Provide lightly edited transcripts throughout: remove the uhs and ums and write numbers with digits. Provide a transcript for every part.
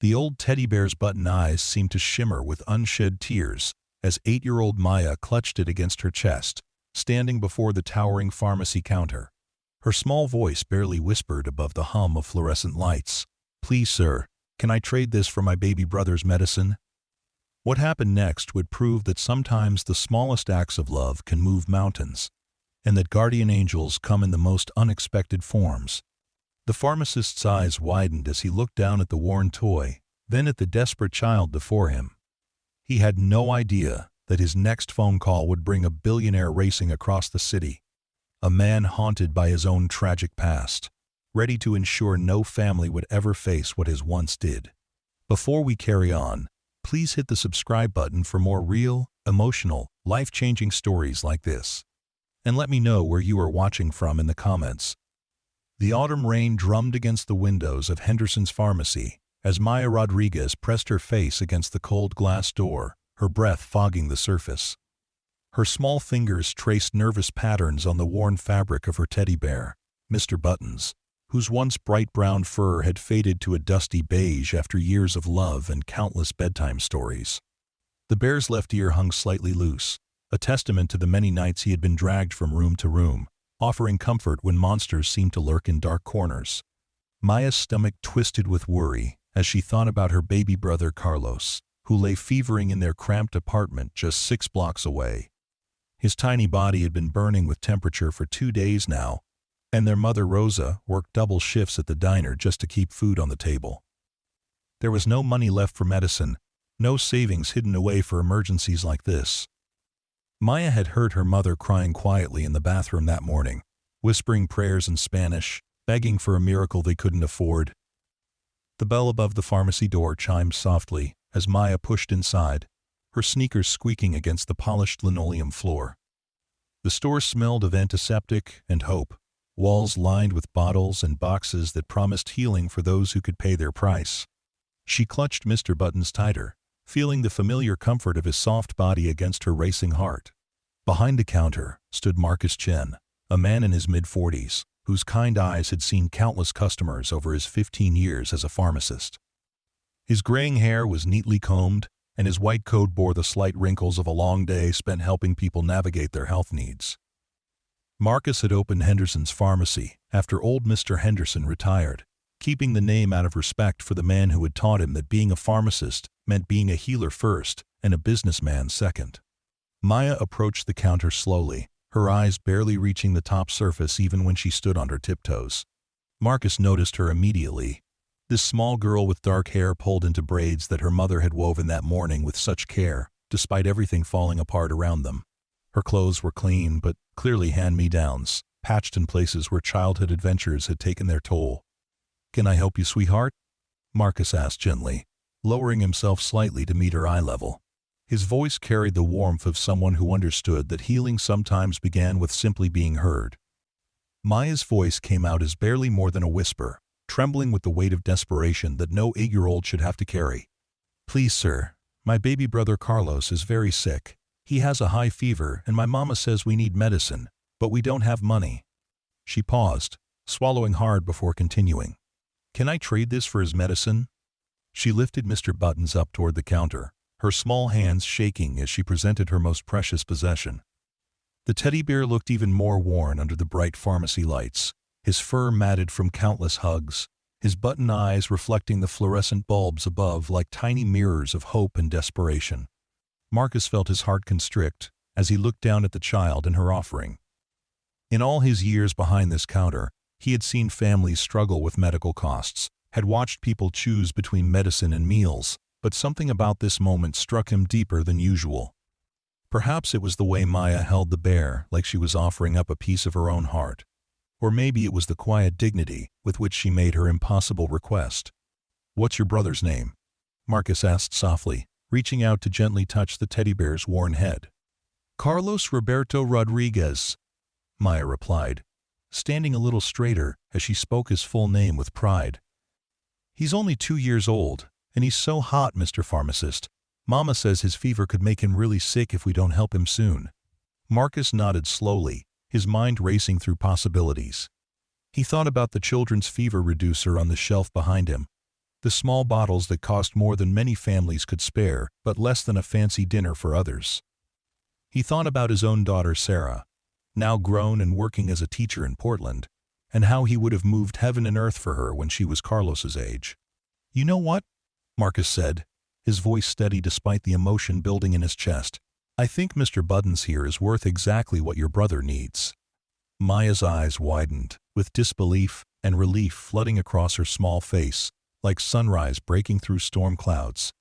The old teddy bear's button eyes seemed to shimmer with unshed tears as 8-year-old Maya clutched it against her chest, standing before the towering pharmacy counter. Her small voice barely whispered above the hum of fluorescent lights. "Please, sir, can I trade this for my baby brother's medicine?" What happened next would prove that sometimes the smallest acts of love can move mountains, and that guardian angels come in the most unexpected forms. The pharmacist's eyes widened as he looked down at the worn toy, then at the desperate child before him. He had no idea that his next phone call would bring a billionaire racing across the city, a man haunted by his own tragic past, ready to ensure no family would ever face what his once did. Before we carry on, please hit the subscribe button for more real, emotional, life-changing stories like this. And let me know where you are watching from in the comments. The autumn rain drummed against the windows of Henderson's pharmacy as Maya Rodriguez pressed her face against the cold glass door, her breath fogging the surface. Her small fingers traced nervous patterns on the worn fabric of her teddy bear, Mr. Buttons, whose once bright brown fur had faded to a dusty beige after years of love and countless bedtime stories. The bear's left ear hung slightly loose, a testament to the many nights he had been dragged from room to room, offering comfort when monsters seemed to lurk in dark corners. Maya's stomach twisted with worry as she thought about her baby brother Carlos, who lay fevering in their cramped apartment just 6 blocks away. His tiny body had been burning with temperature for 2 days now, and their mother Rosa worked double shifts at the diner just to keep food on the table. There was no money left for medicine, no savings hidden away for emergencies like this. Maya had heard her mother crying quietly in the bathroom that morning, whispering prayers in Spanish, begging for a miracle they couldn't afford. The bell above the pharmacy door chimed softly as Maya pushed inside, her sneakers squeaking against the polished linoleum floor. The store smelled of antiseptic and hope, walls lined with bottles and boxes that promised healing for those who could pay their price. She clutched Mr. Buttons tighter, feeling the familiar comfort of his soft body against her racing heart. Behind the counter stood Marcus Chen, a man in his mid-40s, whose kind eyes had seen countless customers over his 15 years as a pharmacist. His graying hair was neatly combed, and his white coat bore the slight wrinkles of a long day spent helping people navigate their health needs. Marcus had opened Henderson's pharmacy after old Mr. Henderson retired, keeping the name out of respect for the man who had taught him that being a pharmacist meant being a healer first and a businessman second. Maya approached the counter slowly, her eyes barely reaching the top surface even when she stood on her tiptoes. Marcus noticed her immediately. This small girl with dark hair pulled into braids that her mother had woven that morning with such care, despite everything falling apart around them. Her clothes were clean but clearly hand-me-downs, patched in places where childhood adventures had taken their toll. "Can I help you, sweetheart?" Marcus asked gently, lowering himself slightly to meet her eye level. His voice carried the warmth of someone who understood that healing sometimes began with simply being heard. Maya's voice came out as barely more than a whisper, trembling with the weight of desperation that no 8-year-old should have to carry. "Please, sir, my baby brother Carlos is very sick. He has a high fever and my mama says we need medicine, but we don't have money." She paused, swallowing hard before continuing. "Can I trade this for his medicine?" She lifted Mr. Buttons up toward the counter, her small hands shaking as she presented her most precious possession. The teddy bear looked even more worn under the bright pharmacy lights, his fur matted from countless hugs, his button eyes reflecting the fluorescent bulbs above like tiny mirrors of hope and desperation. Marcus felt his heart constrict as he looked down at the child and her offering. In all his years behind this counter, he had seen families struggle with medical costs, had watched people choose between medicine and meals, but something about this moment struck him deeper than usual. Perhaps it was the way Maya held the bear like she was offering up a piece of her own heart. Or maybe it was the quiet dignity with which she made her impossible request. "What's your brother's name?" Marcus asked softly, reaching out to gently touch the teddy bear's worn head. "Carlos Roberto Rodriguez," Maya replied, standing a little straighter as she spoke his full name with pride. "He's only 2 years old, and he's so hot, Mr. Pharmacist. Mama says his fever could make him really sick if we don't help him soon." Marcus nodded slowly, his mind racing through possibilities. He thought about the children's fever reducer on the shelf behind him, The small bottles that cost more than many families could spare, but less than a fancy dinner for others. He thought about his own daughter Sarah, now grown and working as a teacher in Portland, and how he would have moved heaven and earth for her when she was Carlos's age. "You know what?" Marcus said, his voice steady despite the emotion building in his chest. "I think Mr. Buttons here is worth exactly what your brother needs." Maya's eyes widened, with disbelief and relief flooding across her small face, like sunrise breaking through storm clouds.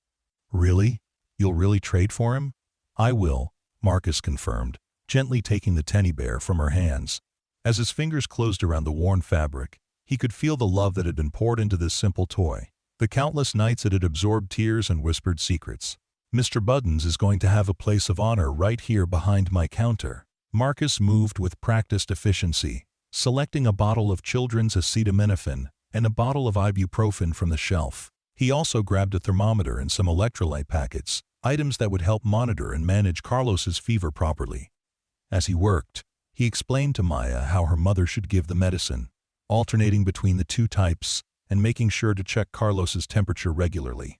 "Really? You'll really trade for him?" "I will," Marcus confirmed, gently taking the teddy bear from her hands. As his fingers closed around the worn fabric, he could feel the love that had been poured into this simple toy, the countless nights it had absorbed tears and whispered secrets. "Mr. Buttons is going to have a place of honor right here behind my counter." Marcus moved with practiced efficiency, selecting a bottle of children's acetaminophen and a bottle of ibuprofen from the shelf. He also grabbed a thermometer and some electrolyte packets, items that would help monitor and manage Carlos's fever properly. As he worked, he explained to Maya how her mother should give the medicine, alternating between the two types and making sure to check Carlos's temperature regularly.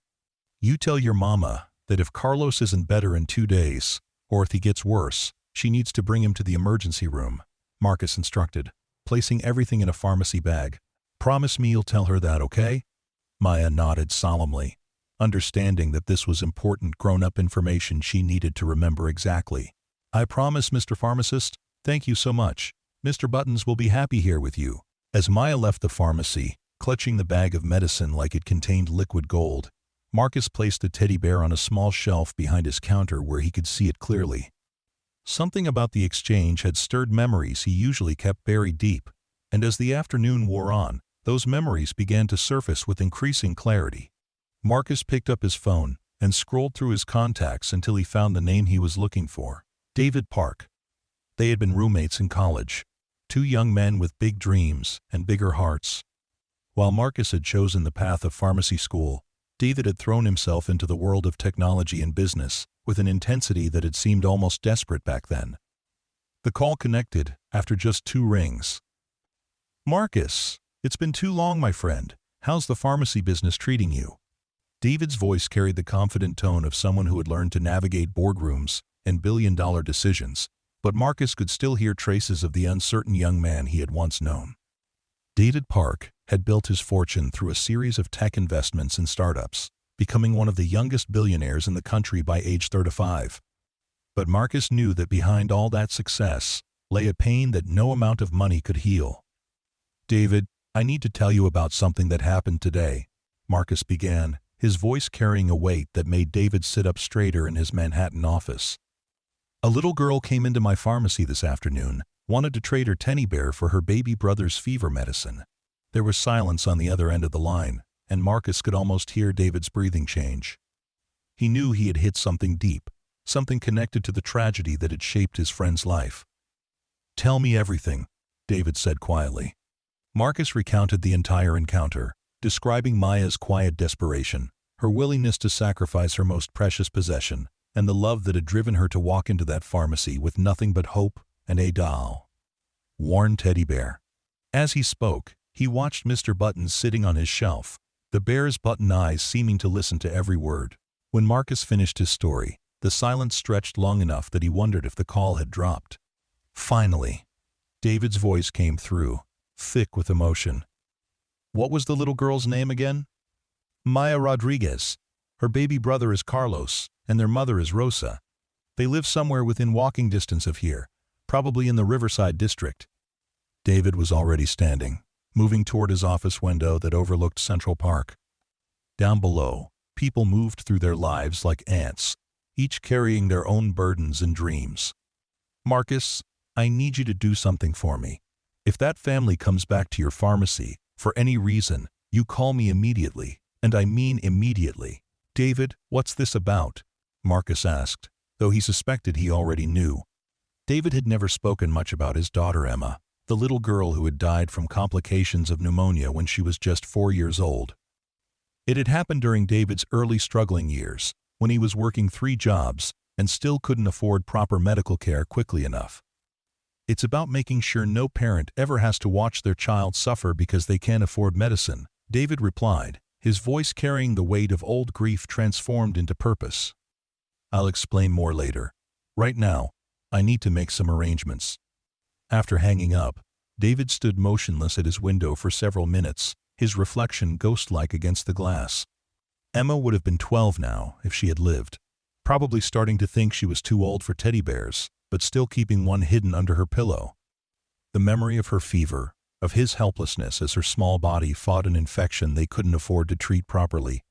"You tell your mama that if Carlos isn't better in 2 days, or if he gets worse, she needs to bring him to the emergency room," Marcus instructed, placing everything in a pharmacy bag. "Promise me you'll tell her that, okay?" Maya nodded solemnly, understanding that this was important grown-up information she needed to remember exactly. "I promise, Mr. Pharmacist. Thank you so much. Mr. Buttons will be happy here with you." As Maya left the pharmacy, clutching the bag of medicine like it contained liquid gold, Marcus placed the teddy bear on a small shelf behind his counter where he could see it clearly. Something about the exchange had stirred memories he usually kept buried deep, and as the afternoon wore on, those memories began to surface with increasing clarity. Marcus picked up his phone and scrolled through his contacts until he found the name he was looking for: David Park. They had been roommates in college, two young men with big dreams and bigger hearts. While Marcus had chosen the path of pharmacy school, David had thrown himself into the world of technology and business with an intensity that had seemed almost desperate back then. The call connected after just 2 rings. "Marcus, it's been too long, my friend. How's the pharmacy business treating you?" David's voice carried the confident tone of someone who had learned to navigate boardrooms and billion-dollar decisions, but Marcus could still hear traces of the uncertain young man he had once known. David Park had built his fortune through a series of tech investments and startups, becoming one of the youngest billionaires in the country by age 35. But Marcus knew that behind all that success lay a pain that no amount of money could heal. "David, I need to tell you about something that happened today," Marcus began, his voice carrying a weight that made David sit up straighter in his Manhattan office. "A little girl came into my pharmacy this afternoon, wanted to trade her teddy bear for her baby brother's fever medicine." There was silence on the other end of the line, and Marcus could almost hear David's breathing change. He knew he had hit something deep, something connected to the tragedy that had shaped his friend's life. "Tell me everything," David said quietly. Marcus recounted the entire encounter, describing Maya's quiet desperation, her willingness to sacrifice her most precious possession, and the love that had driven her to walk into that pharmacy with nothing but hope and a doll. Worn teddy bear. As he spoke, he watched Mr. Buttons sitting on his shelf, the bear's button eyes seeming to listen to every word. When Marcus finished his story, the silence stretched long enough that he wondered if the call had dropped. Finally, David's voice came through, thick with emotion. "What was the little girl's name again?" "Maya Rodriguez. Her baby brother is Carlos, and their mother is Rosa. They live somewhere within walking distance of here, probably in the Riverside district." David was already standing, moving toward his office window that overlooked Central Park. Down below, people moved through their lives like ants, each carrying their own burdens and dreams. "Marcus, I need you to do something for me. If that family comes back to your pharmacy, for any reason, you call me immediately, and I mean immediately." "David, what's this about?" Marcus asked, though he suspected he already knew. David had never spoken much about his daughter Emma, the little girl who had died from complications of pneumonia when she was just 4 years old. It had happened during David's early struggling years, when he was working 3 jobs and still couldn't afford proper medical care quickly enough. "It's about making sure no parent ever has to watch their child suffer because they can't afford medicine," David replied, his voice carrying the weight of old grief transformed into purpose. "I'll explain more later. Right now, I need to make some arrangements." After hanging up, David stood motionless at his window for several minutes, his reflection ghost-like against the glass. Emma would have been 12 now if she had lived, probably starting to think she was too old for teddy bears, but still keeping one hidden under her pillow. The memory of her fever, of his helplessness as her small body fought an infection they couldn't afford to treat properly,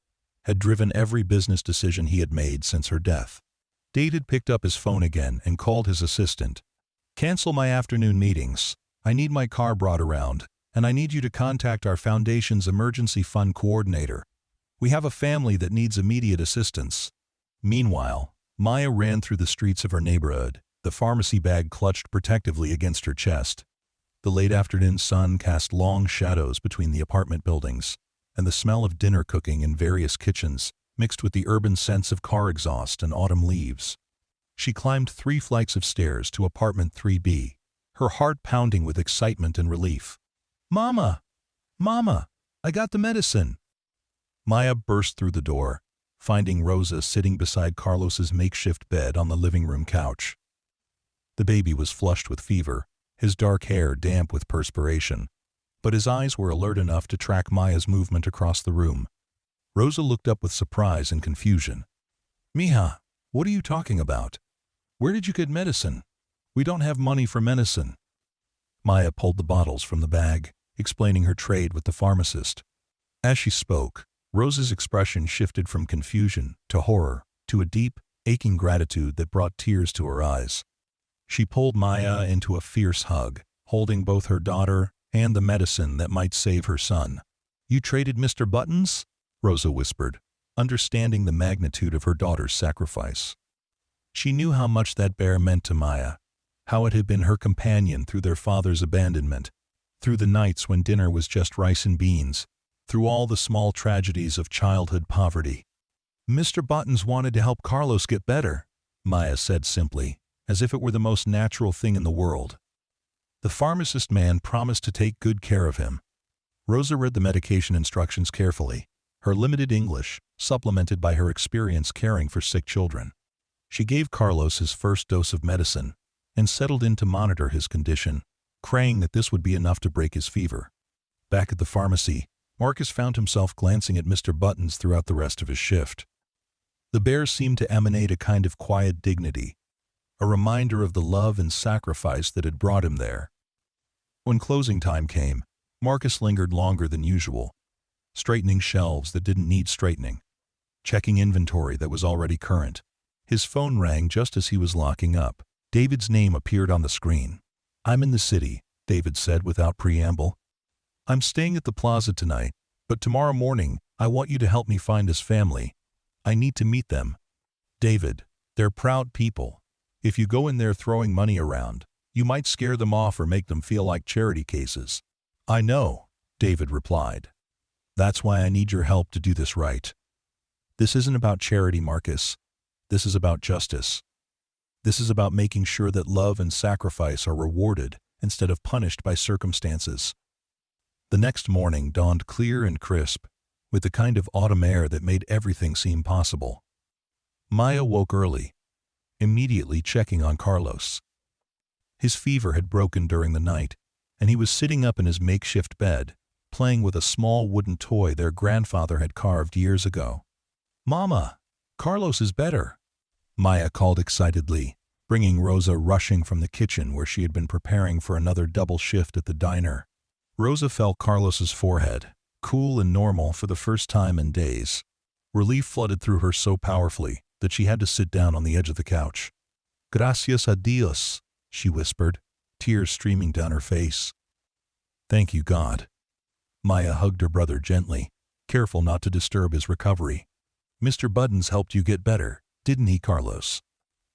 had driven every business decision he had made since her death. David picked up his phone again and called his assistant. "Cancel my afternoon meetings. I need my car brought around, and I need you to contact our foundation's emergency fund coordinator. We have a family that needs immediate assistance." Meanwhile, Maya ran through the streets of her neighborhood, the pharmacy bag clutched protectively against her chest. The late afternoon sun cast long shadows between the apartment buildings, and the smell of dinner cooking in various kitchens mixed with the urban scents of car exhaust and autumn leaves. She climbed 3 flights of stairs to apartment 3B, her heart pounding with excitement and relief. "Mama! Mama! I got the medicine!" Maya burst through the door, finding Rosa sitting beside Carlos's makeshift bed on the living room couch. The baby was flushed with fever, his dark hair damp with perspiration, but his eyes were alert enough to track Maya's movement across the room. Rosa looked up with surprise and confusion. "Mija, what are you talking about? Where did you get medicine? We don't have money for medicine." Maya pulled the bottles from the bag, explaining her trade with the pharmacist. As she spoke, Rosa's expression shifted from confusion to horror to a deep, aching gratitude that brought tears to her eyes. She pulled Maya into a fierce hug, holding both her daughter and the medicine that might save her son. "You traded Mr. Buttons?" Rosa whispered, understanding the magnitude of her daughter's sacrifice. She knew how much that bear meant to Maya, how it had been her companion through their father's abandonment, through the nights when dinner was just rice and beans, through all the small tragedies of childhood poverty. "Mr. Buttons wanted to help Carlos get better," Maya said simply, as if it were the most natural thing in the world. "The pharmacist man promised to take good care of him." Rosa read the medication instructions carefully, her limited English supplemented by her experience caring for sick children. She gave Carlos his first dose of medicine and settled in to monitor his condition, praying that this would be enough to break his fever. Back at the pharmacy, Marcus found himself glancing at Mr. Buttons throughout the rest of his shift. The bear seemed to emanate a kind of quiet dignity, a reminder of the love and sacrifice that had brought him there. When closing time came, Marcus lingered longer than usual, straightening shelves that didn't need straightening, checking inventory that was already current. His phone rang just as he was locking up. David's name appeared on the screen. "I'm in the city," David said without preamble. "I'm staying at the plaza tonight, but tomorrow morning I want you to help me find his family. I need to meet them." "David, they're proud people. If you go in there throwing money around, you might scare them off or make them feel like charity cases." "I know," David replied. "That's why I need your help to do this right. This isn't about charity, Marcus. This is about justice. This is about making sure that love and sacrifice are rewarded instead of punished by circumstances." The next morning dawned clear and crisp, with the kind of autumn air that made everything seem possible. Maya woke early, immediately checking on Carlos. His fever had broken during the night, and he was sitting up in his makeshift bed, playing with a small wooden toy their grandfather had carved years ago. "Mama, Carlos is better," Maya called excitedly, bringing Rosa rushing from the kitchen where she had been preparing for another double shift at the diner. Rosa felt Carlos's forehead, cool and normal for the first time in days. Relief flooded through her so powerfully that she had to sit down on the edge of the couch. "Gracias a Dios," she whispered, tears streaming down her face. "Thank you, God." Maya hugged her brother gently, careful not to disturb his recovery. "Mr. Buttons helped you get better, didn't he, Carlos?"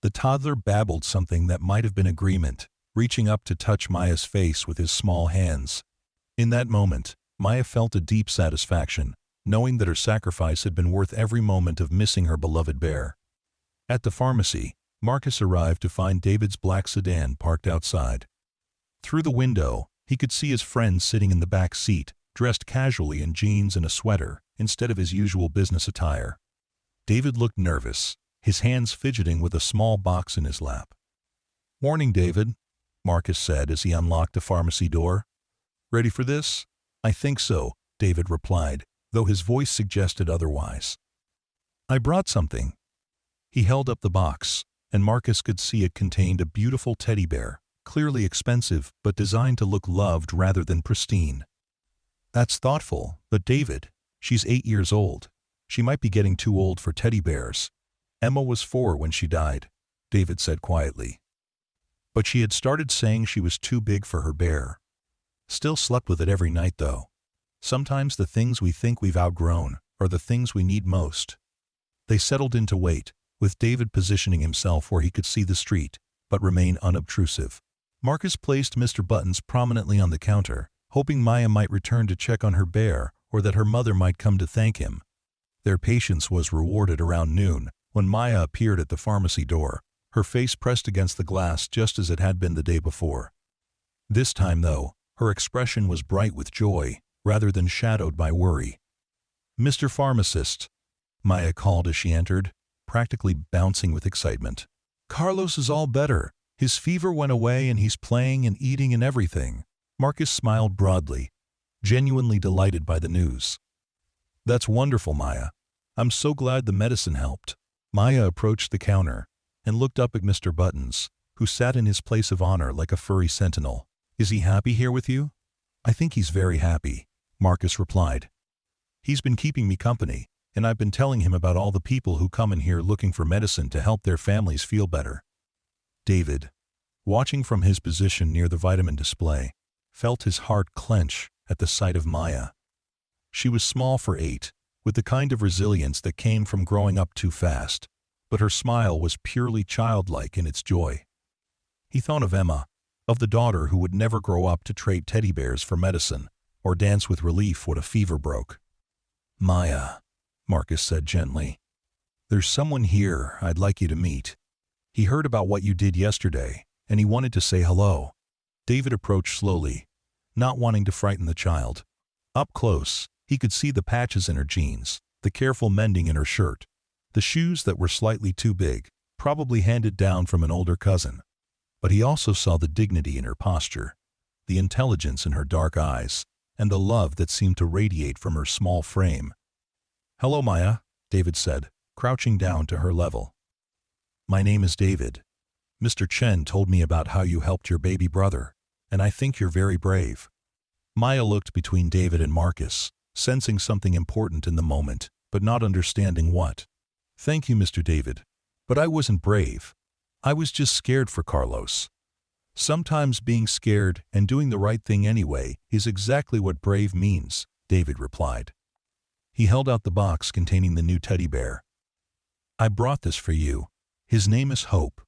The toddler babbled something that might have been agreement, reaching up to touch Maya's face with his small hands. In that moment, Maya felt a deep satisfaction, knowing that her sacrifice had been worth every moment of missing her beloved bear. At the pharmacy, Marcus arrived to find David's black sedan parked outside. Through the window, he could see his friend sitting in the back seat, dressed casually in jeans and a sweater, instead of his usual business attire. David looked nervous, his hands fidgeting with a small box in his lap. "Morning, David," Marcus said as he unlocked the pharmacy door. "Ready for this?" "I think so," David replied, though his voice suggested otherwise. "I brought something." He held up the box, and Marcus could see it contained a beautiful teddy bear, clearly expensive but designed to look loved rather than pristine. "That's thoughtful, but David, she's 8 years old. She might be getting too old for teddy bears. Emma was 4 when she died," David said quietly. But she had started saying she was too big for her bear. Still slept with it every night, though. Sometimes the things we think we've outgrown are the things we need most. They settled in to wait, with David positioning himself where he could see the street, but remain unobtrusive. Marcus placed Mr. Buttons prominently on the counter, hoping Maya might return to check on her bear or that her mother might come to thank him. Their patience was rewarded around noon when Maya appeared at the pharmacy door, her face pressed against the glass just as it had been the day before. This time, though, her expression was bright with joy rather than shadowed by worry. "Mr. Pharmacist," Maya called as she entered, practically bouncing with excitement. "Carlos is all better. His fever went away and he's playing and eating and everything." Marcus smiled broadly, genuinely delighted by the news. "That's wonderful, Maya. I'm so glad the medicine helped." Maya approached the counter and looked up at Mr. Buttons, who sat in his place of honor like a furry sentinel. "Is he happy here with you?" "I think he's very happy," Marcus replied. "He's been keeping me company, and I've been telling him about all the people who come in here looking for medicine to help their families feel better." David, watching from his position near the vitamin display, felt his heart clench at the sight of Maya. She was small for 8, with the kind of resilience that came from growing up too fast, but her smile was purely childlike in its joy. He thought of Emma, of the daughter who would never grow up to trade teddy bears for medicine or dance with relief when a fever broke. "Maya," Marcus said gently, "there's someone here I'd like you to meet. He heard about what you did yesterday, and he wanted to say hello." David approached slowly, not wanting to frighten the child. Up close, he could see the patches in her jeans, the careful mending in her shirt, the shoes that were slightly too big, probably handed down from an older cousin. But he also saw the dignity in her posture, the intelligence in her dark eyes, and the love that seemed to radiate from her small frame. "Hello, Maya," David said, crouching down to her level. "My name is David. Mr. Chen told me about how you helped your baby brother, and I think you're very brave." Maya looked between David and Marcus, sensing something important in the moment, but not understanding what. "Thank you, Mr. David. But I wasn't brave. I was just scared for Carlos." "Sometimes being scared and doing the right thing anyway is exactly what brave means," David replied. He held out the box containing the new teddy bear. "I brought this for you. His name is Hope,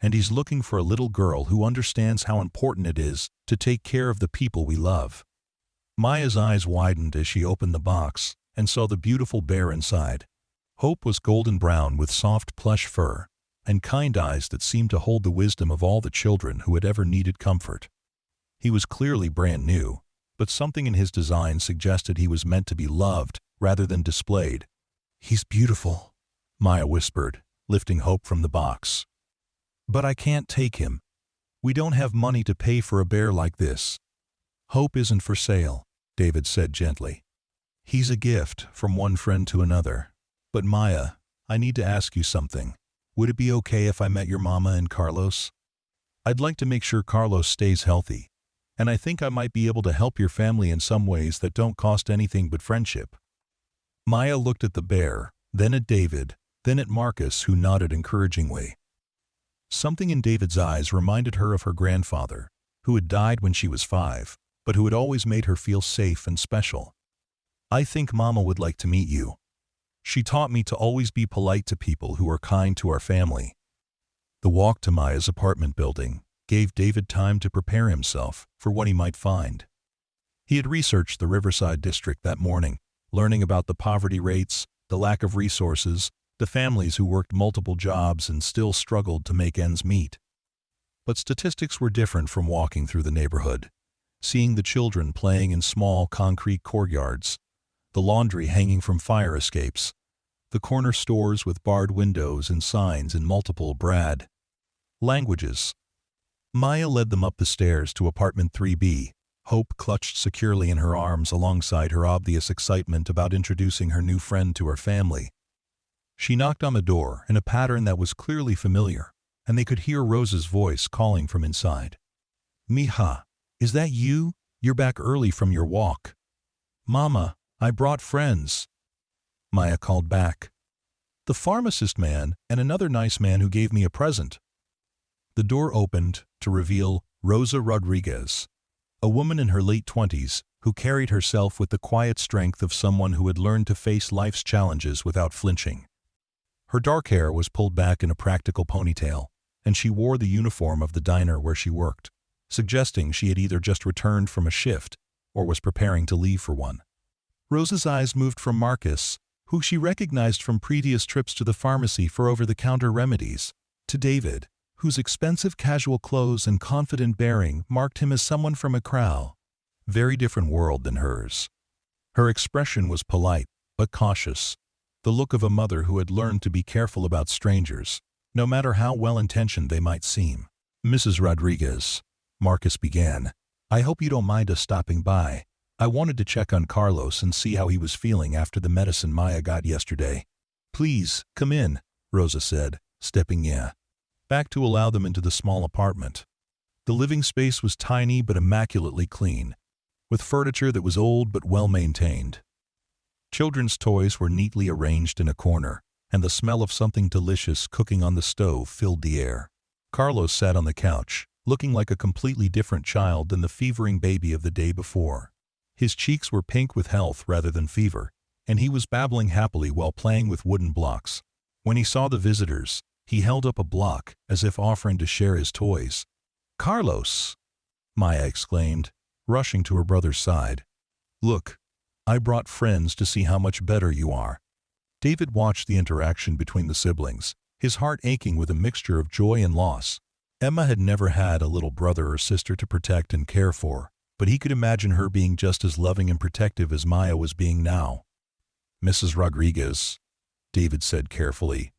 and he's looking for a little girl who understands how important it is to take care of the people we love." Maya's eyes widened as she opened the box and saw the beautiful bear inside. Hope was golden brown with soft plush fur and kind eyes that seemed to hold the wisdom of all the children who had ever needed comfort. He was clearly brand new, but something in his design suggested he was meant to be loved rather than displayed. "He's beautiful," Maya whispered, lifting Hope from the box. "But I can't take him. We don't have money to pay for a bear like this." "Hope isn't for sale," David said gently. "He's a gift from one friend to another. But Maya, I need to ask you something. Would it be okay if I met your mama and Carlos? I'd like to make sure Carlos stays healthy, and I think I might be able to help your family in some ways that don't cost anything but friendship." Maya looked at the bear, then at David, then at Marcus, who nodded encouragingly. Something in David's eyes reminded her of her grandfather, who had died when she was 5, but who had always made her feel safe and special. "I think Mama would like to meet you. She taught me to always be polite to people who are kind to our family." The walk to Maya's apartment building gave David time to prepare himself for what he might find. He had researched the Riverside district that morning, learning about the poverty rates, the lack of resources, the families who worked multiple jobs and still struggled to make ends meet. But statistics were different from walking through the neighborhood, seeing the children playing in small concrete courtyards, the laundry hanging from fire escapes, the corner stores with barred windows and signs in multiple Brad languages. Maya led them up the stairs to apartment 3B, hope clutched securely in her arms alongside her obvious excitement about introducing her new friend to her family. She knocked on the door in a pattern that was clearly familiar, and they could hear Rose's voice calling from inside. "Mija, is that you? You're back early from your walk." "Mama, I brought friends," Maya called back. "The pharmacist man and another nice man who gave me a present." The door opened to reveal Rosa Rodriguez, a woman in her late 20s who carried herself with the quiet strength of someone who had learned to face life's challenges without flinching. Her dark hair was pulled back in a practical ponytail, and she wore the uniform of the diner where she worked, suggesting she had either just returned from a shift or was preparing to leave for one. Rosa's eyes moved from Marcus, who she recognized from previous trips to the pharmacy for over-the-counter remedies, to David, whose expensive casual clothes and confident bearing marked him as someone from a very different world than hers. Her expression was polite, but cautious, the look of a mother who had learned to be careful about strangers, no matter how well-intentioned they might seem. "Mrs. Rodriguez," Marcus began, "I hope you don't mind us stopping by. I wanted to check on Carlos and see how he was feeling after the medicine Maya got yesterday." "Please, come in," Rosa said, stepping back to allow them into the small apartment. The living space was tiny but immaculately clean, with furniture that was old but well-maintained. Children's toys were neatly arranged in a corner, and the smell of something delicious cooking on the stove filled the air. Carlos sat on the couch, looking like a completely different child than the fevering baby of the day before. His cheeks were pink with health rather than fever, and he was babbling happily while playing with wooden blocks. When he saw the visitors, he held up a block as if offering to share his toys. "Carlos!" Maya exclaimed, rushing to her brother's side. "Look, I brought friends to see how much better you are." David watched the interaction between the siblings, his heart aching with a mixture of joy and loss. Emma had never had a little brother or sister to protect and care for, but he could imagine her being just as loving and protective as Maya was being now. "Mrs. Rodriguez," David said carefully,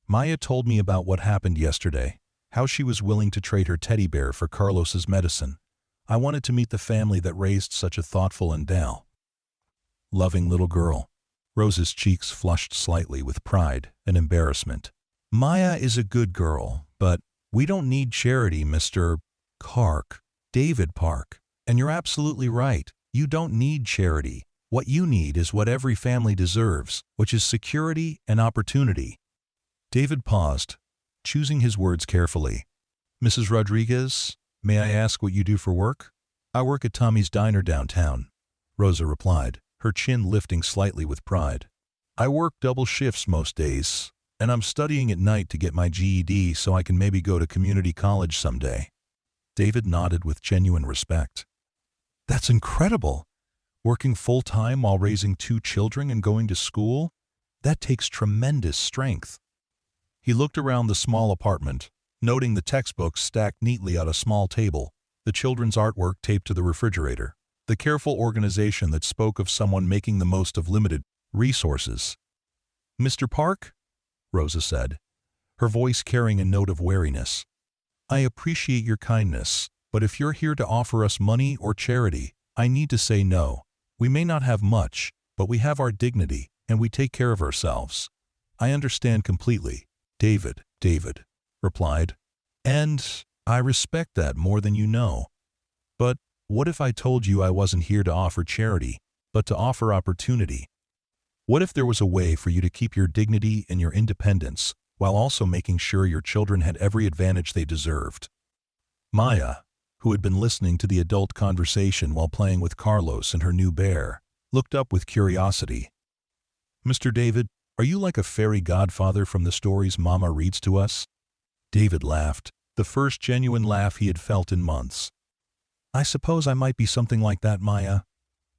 "Maya told me about what happened yesterday, how she was willing to trade her teddy bear for Carlos's medicine. I wanted to meet the family that raised such a thoughtful and loving little girl." Rose's cheeks flushed slightly with pride and embarrassment. "Maya is a good girl, but we don't need charity, Mr. David Park. And you're absolutely right. You don't need charity. What you need is what every family deserves, which is security and opportunity." David paused, choosing his words carefully. "Mrs. Rodriguez, may I ask what you do for work?" "I work at Tommy's Diner downtown," Rosa replied, her chin lifting slightly with pride. "I work double shifts most days, and I'm studying at night to get my GED so I can maybe go to community college someday." David nodded with genuine respect. "That's incredible! Working full-time while raising 2 children and going to school? That takes tremendous strength." He looked around the small apartment, noting the textbooks stacked neatly on a small table, the children's artwork taped to the refrigerator, the careful organization that spoke of someone making the most of limited resources. "Mr. Park?" Rosa said, her voice carrying a note of wariness. "I appreciate your kindness, but if you're here to offer us money or charity, I need to say no. We may not have much, but we have our dignity, and we take care of ourselves." "I understand completely," David replied. "And I respect that more than you know. But what if I told you I wasn't here to offer charity, but to offer opportunity? What if there was a way for you to keep your dignity and your independence while also making sure your children had every advantage they deserved?" Maya, who had been listening to the adult conversation while playing with Carlos and her new bear, looked up with curiosity. "Mr. David, are you like a fairy godfather from the stories Mama reads to us?" David laughed, the first genuine laugh he had felt in months. "I suppose I might be something like that, Maya.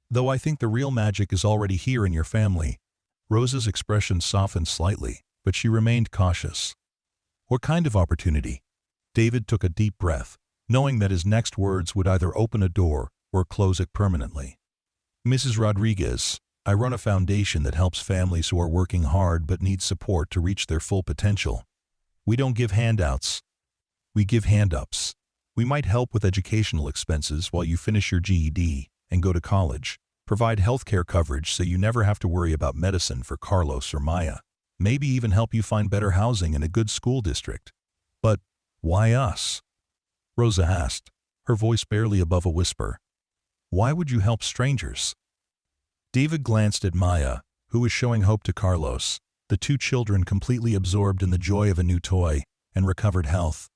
Though I think the real magic is already here in your family." Rosa's expression softened slightly, but she remained cautious. "What kind of opportunity?" David took a deep breath, knowing that his next words would either open a door or close it permanently. "Mrs. Rodriguez, I run a foundation that helps families who are working hard but need support to reach their full potential. We don't give handouts. We give hand-ups. We might help with educational expenses while you finish your GED and go to college, provide healthcare coverage so you never have to worry about medicine for Carlos or Maya, maybe even help you find better housing in a good school district. But why us? Rosa asked, her voice barely above a whisper. Why would you help strangers? David glanced at Maya, who was showing hope to Carlos, the two children completely absorbed in the joy of a new toy and recovered health.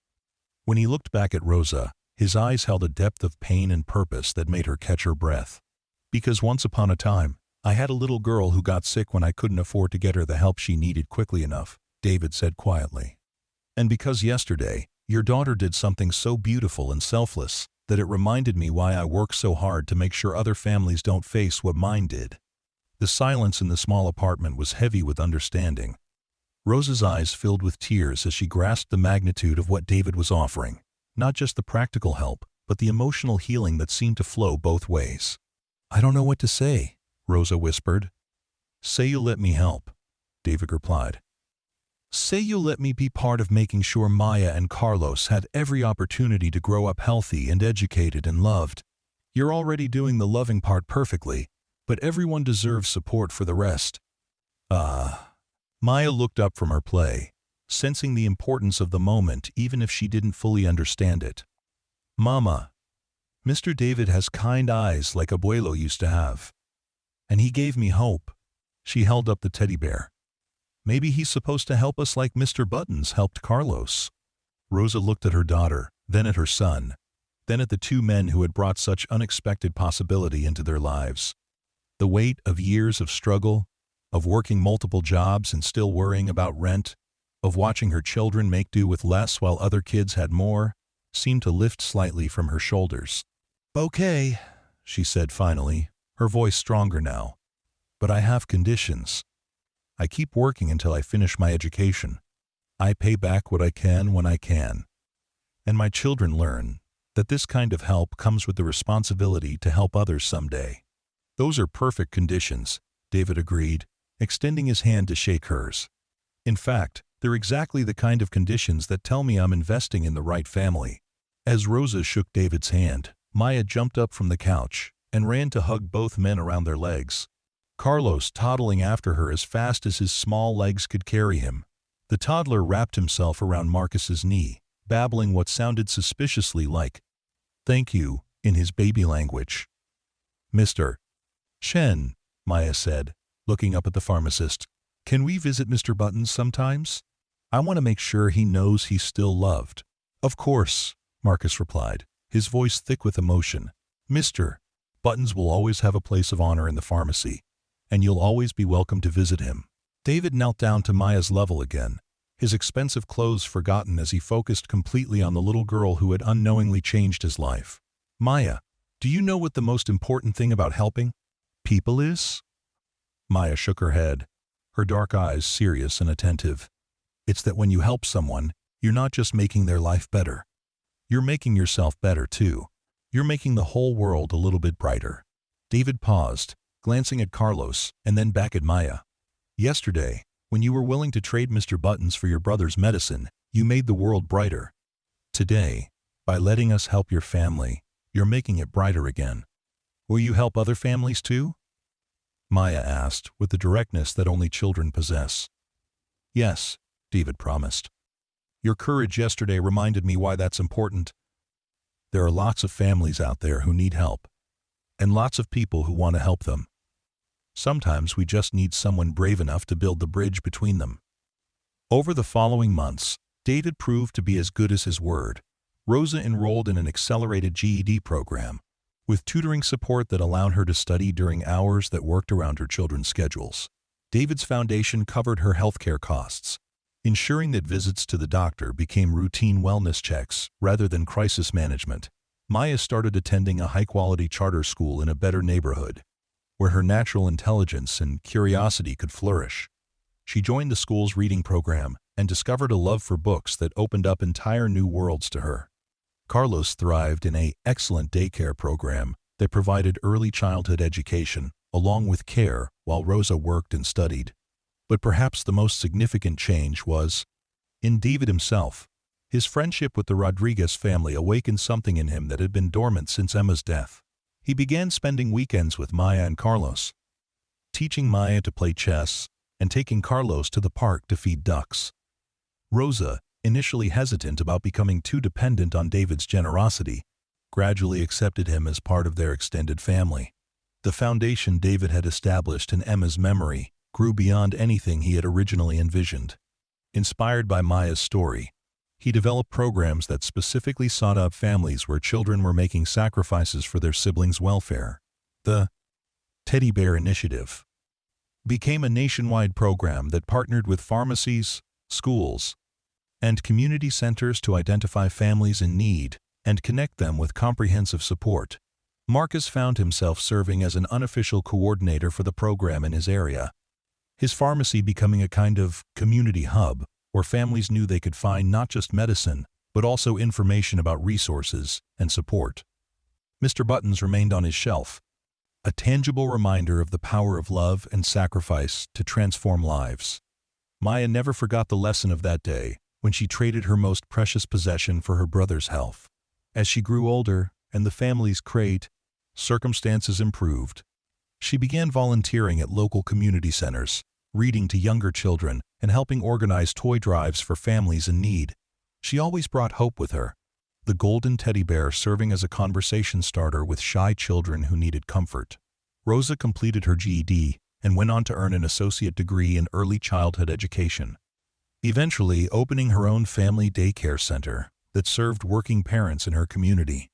When he looked back at Rosa, his eyes held a depth of pain and purpose that made her catch her breath. Because once upon a time, I had a little girl who got sick when I couldn't afford to get her the help she needed quickly enough, David said quietly. And because yesterday, your daughter did something so beautiful and selfless that it reminded me why I work so hard to make sure other families don't face what mine did. The silence in the small apartment was heavy with understanding. Rosa's eyes filled with tears as she grasped the magnitude of what David was offering, not just the practical help, but the emotional healing that seemed to flow both ways. I don't know what to say, Rosa whispered. Say you'll let me help, David replied. Say you'll let me be part of making sure Maya and Carlos had every opportunity to grow up healthy and educated and loved. You're already doing the loving part perfectly, but everyone deserves support for the rest. Maya looked up from her play, sensing the importance of the moment even if she didn't fully understand it. Mama, Mr. David has kind eyes like Abuelo used to have. And he gave me hope. She held up the teddy bear. Maybe he's supposed to help us like Mr. Buttons helped Carlos. Rosa looked at her daughter, then at her son, then at the two men who had brought such unexpected possibility into their lives. The weight of years of struggle, of working multiple jobs and still worrying about rent, of watching her children make do with less while other kids had more, seemed to lift slightly from her shoulders. Okay, she said finally, her voice stronger now. But I have conditions. I keep working until I finish my education. I pay back what I can when I can. And my children learn that this kind of help comes with the responsibility to help others someday. Those are perfect conditions, David agreed, extending his hand to shake hers. In fact, they're exactly the kind of conditions that tell me I'm investing in the right family. As Rosa shook David's hand, Maya jumped up from the couch and ran to hug both men around their legs. Carlos toddling after her as fast as his small legs could carry him. The toddler wrapped himself around Marcus's knee, babbling what sounded suspiciously like, "Thank you," in his baby language. "Mr. Chen," Maya said, looking up at the pharmacist, "can we visit Mr. Buttons sometimes? I want to make sure he knows he's still loved." "Of course," Marcus replied, his voice thick with emotion. "Mr. Buttons will always have a place of honor in the pharmacy, and you'll always be welcome to visit him." David knelt down to Maya's level again, his expensive clothes forgotten as he focused completely on the little girl who had unknowingly changed his life. "Maya, do you know what the most important thing about helping people is?" Maya shook her head, her dark eyes serious and attentive. "It's that when you help someone, you're not just making their life better. You're making yourself better too. You're making the whole world a little bit brighter." David paused, glancing at Carlos and then back at Maya. "Yesterday, when you were willing to trade Mr. Buttons for your brother's medicine, you made the world brighter. Today, by letting us help your family, you're making it brighter again. Will you help other families too?" Maya asked with the directness that only children possess. "Yes," David promised. "Your courage yesterday reminded me why that's important. There are lots of families out there who need help, and lots of people who want to help them. Sometimes we just need someone brave enough to build the bridge between them." Over the following months, David proved to be as good as his word. Rosa enrolled in an accelerated GED program, with tutoring support that allowed her to study during hours that worked around her children's schedules. David's foundation covered her healthcare costs, ensuring that visits to the doctor became routine wellness checks rather than crisis management. Maya started attending a high-quality charter school in a better neighborhood, where her natural intelligence and curiosity could flourish. She joined the school's reading program and discovered a love for books that opened up entire new worlds to her. Carlos thrived in an excellent daycare program that provided early childhood education along with care, while Rosa worked and studied. But perhaps the most significant change was in David himself. His friendship with the Rodriguez family awakened something in him that had been dormant since Emma's death. He began spending weekends with Maya and Carlos, teaching Maya to play chess and taking Carlos to the park to feed ducks. Rosa, initially hesitant about becoming too dependent on David's generosity, gradually accepted him as part of their extended family. The foundation David had established in Emma's memory grew beyond anything he had originally envisioned. Inspired by Maya's story, he developed programs that specifically sought out families where children were making sacrifices for their siblings' welfare. The Teddy Bear Initiative became a nationwide program that partnered with pharmacies, schools, and community centers to identify families in need and connect them with comprehensive support. Marcus found himself serving as an unofficial coordinator for the program in his area, his pharmacy becoming a kind of community hub where families knew they could find not just medicine, but also information about resources and support. Mr. Buttons remained on his shelf, a tangible reminder of the power of love and sacrifice to transform lives. Maya never forgot the lesson of that day when she traded her most precious possession for her brother's health. As she grew older and the family's circumstances improved, she began volunteering at local community centers, reading to younger children, and helping organize toy drives for families in need. She always brought hope with her, the golden teddy bear serving as a conversation starter with shy children who needed comfort. Rosa completed her GED and went on to earn an associate degree in early childhood education, eventually opening her own family daycare center that served working parents in her community.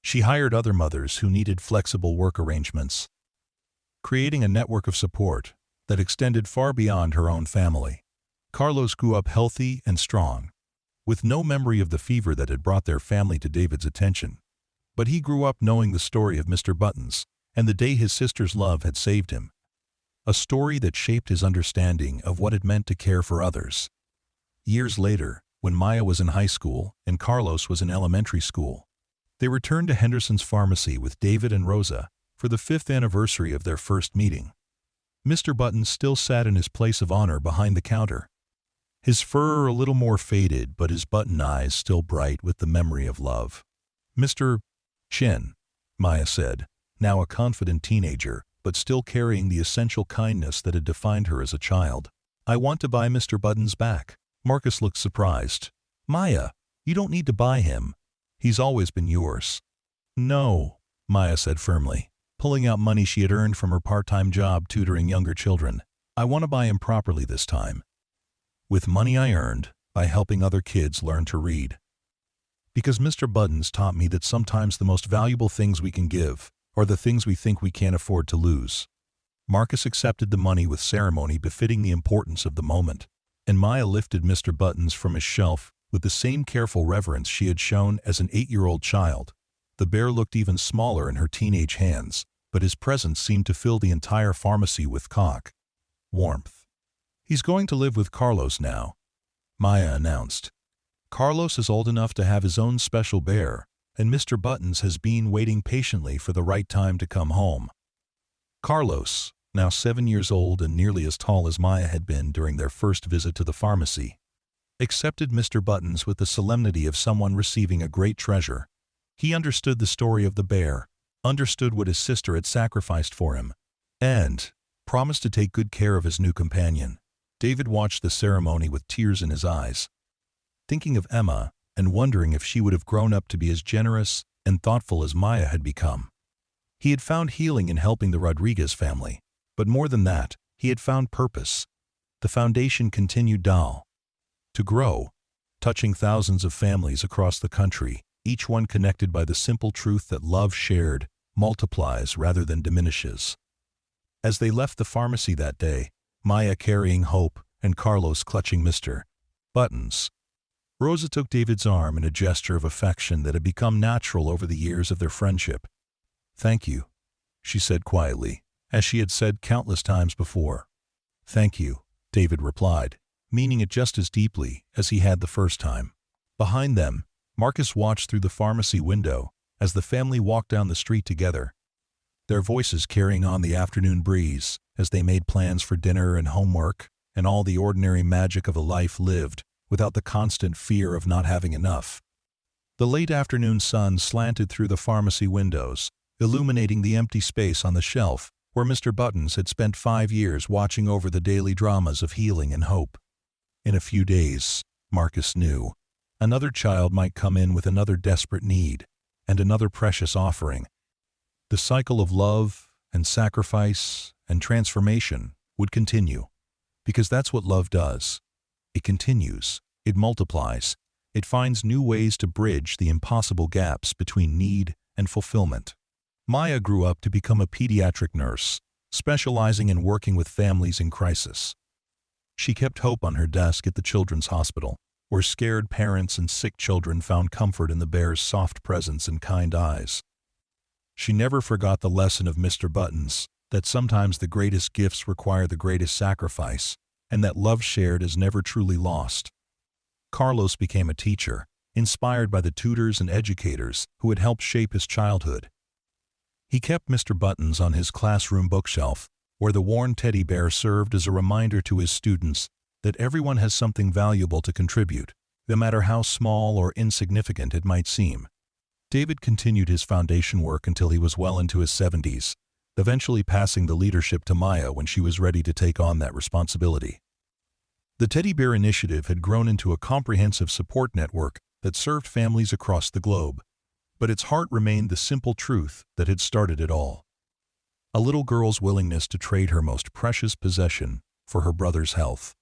She hired other mothers who needed flexible work arrangements, creating a network of support that extended far beyond her own family. Carlos grew up healthy and strong, with no memory of the fever that had brought their family to David's attention. But he grew up knowing the story of Mr. Buttons and the day his sister's love had saved him, a story that shaped his understanding of what it meant to care for others. Years later, when Maya was in high school and Carlos was in elementary school, they returned to Henderson's pharmacy with David and Rosa for the 5th anniversary of their first meeting. Mr. Buttons still sat in his place of honor behind the counter, his fur a little more faded but his button eyes still bright with the memory of love. "Mr. Chin," Maya said, now a confident teenager, but still carrying the essential kindness that had defined her as a child. "I want to buy Mr. Buttons back." Marcus looked surprised. "Maya, you don't need to buy him. He's always been yours." "No," Maya said firmly, pulling out money she had earned from her part-time job tutoring younger children. "I want to buy him properly this time, with money I earned by helping other kids learn to read. Because Mr. Buttons taught me that sometimes the most valuable things we can give are the things we think we can't afford to lose." Marcus accepted the money with ceremony befitting the importance of the moment, and Maya lifted Mr. Buttons from his shelf with the same careful reverence she had shown as an 8-year-old child. The bear looked even smaller in her teenage hands, but his presence seemed to fill the entire pharmacy with warmth. "He's going to live with Carlos now," Maya announced. "Carlos is old enough to have his own special bear, and Mr. Buttons has been waiting patiently for the right time to come home." Carlos, now 7 years old and nearly as tall as Maya had been during their first visit to the pharmacy, accepted Mr. Buttons with the solemnity of someone receiving a great treasure. He understood the story of the bear, understood what his sister had sacrificed for him, and promised to take good care of his new companion. David watched the ceremony with tears in his eyes, thinking of Emma and wondering if she would have grown up to be as generous and thoughtful as Maya had become. He had found healing in helping the Rodriguez family, but more than that, he had found purpose. The foundation continued to grow, touching thousands of families across the country, each one connected by the simple truth that love shared multiplies rather than diminishes. As they left the pharmacy that day, Maya carrying hope and Carlos clutching Mr. Buttons, Rosa took David's arm in a gesture of affection that had become natural over the years of their friendship. "Thank you," she said quietly, as she had said countless times before. "Thank you," David replied, meaning it just as deeply as he had the first time. Behind them, Marcus watched through the pharmacy window as the family walked down the street together. their voices carrying on the afternoon breeze as they made plans for dinner and homework and all the ordinary magic of a life lived without the constant fear of not having enough. The late afternoon sun slanted through the pharmacy windows, illuminating the empty space on the shelf where Mr. Buttons had spent 5 years watching over the daily dramas of healing and hope. In a few days, Marcus knew, another child might come in with another desperate need and another precious offering. The cycle of love and sacrifice and transformation would continue, because that's what love does. It continues, it multiplies, it finds new ways to bridge the impossible gaps between need and fulfillment. Maya grew up to become a pediatric nurse, specializing in working with families in crisis. She kept hope on her desk at the children's hospital, where scared parents and sick children found comfort in the bear's soft presence and kind eyes. She never forgot the lesson of Mr. Buttons, that sometimes the greatest gifts require the greatest sacrifice, and that love shared is never truly lost. Carlos became a teacher, inspired by the tutors and educators who had helped shape his childhood. He kept Mr. Buttons on his classroom bookshelf, where the worn teddy bear served as a reminder to his students that everyone has something valuable to contribute, no matter how small or insignificant it might seem. David continued his foundation work until he was well into his 70s, eventually passing the leadership to Maya when she was ready to take on that responsibility. The Teddy Bear Initiative had grown into a comprehensive support network that served families across the globe, but its heart remained the simple truth that had started it all. A little girl's willingness to trade her most precious possession for her brother's health.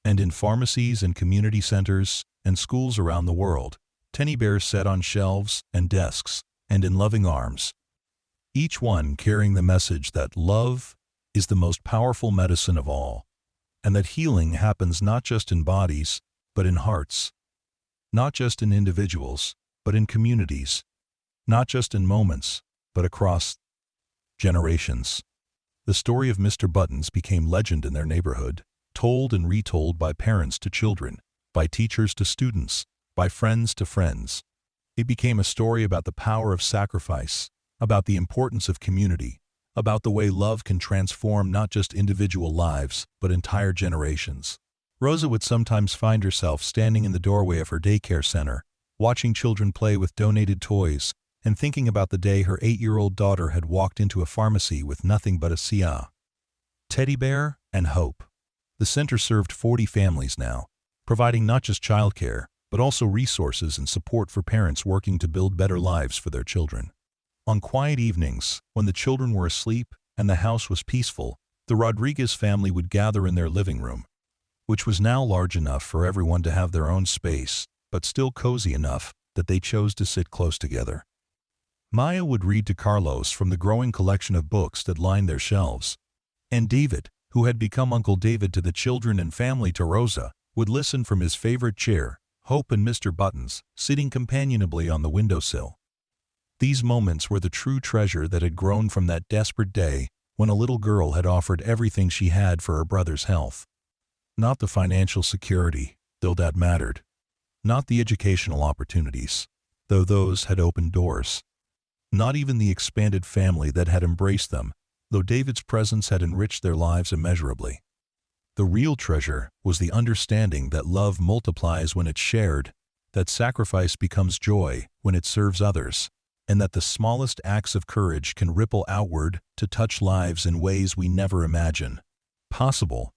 And in pharmacies and community centers and schools around the world, teddy bears sat on shelves and desks and in loving arms, each one carrying the message that love is the most powerful medicine of all, and that healing happens not just in bodies, but in hearts, not just in individuals, but in communities, not just in moments, but across generations. The story of Mr. Buttons became legend in their neighborhood, told and retold by parents to children, by teachers to students, by friends to friends. It became a story about the power of sacrifice, about the importance of community, about the way love can transform not just individual lives, but entire generations. Rosa would sometimes find herself standing in the doorway of her daycare center, watching children play with donated toys, and thinking about the day her 8-year-old daughter had walked into a pharmacy with nothing but a teddy bear and hope. The center served 40 families now, providing not just childcare, but also resources and support for parents working to build better lives for their children. On quiet evenings, when the children were asleep and the house was peaceful, the Rodriguez family would gather in their living room, which was now large enough for everyone to have their own space, but still cozy enough that they chose to sit close together. Maya would read to Carlos from the growing collection of books that lined their shelves, and David, who had become Uncle David to the children and family to Rosa, would listen from his favorite chair, Hope and Mr. Buttons, sitting companionably on the windowsill. These moments were the true treasure that had grown from that desperate day when a little girl had offered everything she had for her brother's health. Not the financial security, though that mattered. Not the educational opportunities, though those had opened doors. Not even the expanded family that had embraced them, though David's presence had enriched their lives immeasurably. The real treasure was the understanding that love multiplies when it's shared, that sacrifice becomes joy when it serves others, and that the smallest acts of courage can ripple outward to touch lives in ways we never imagine possible.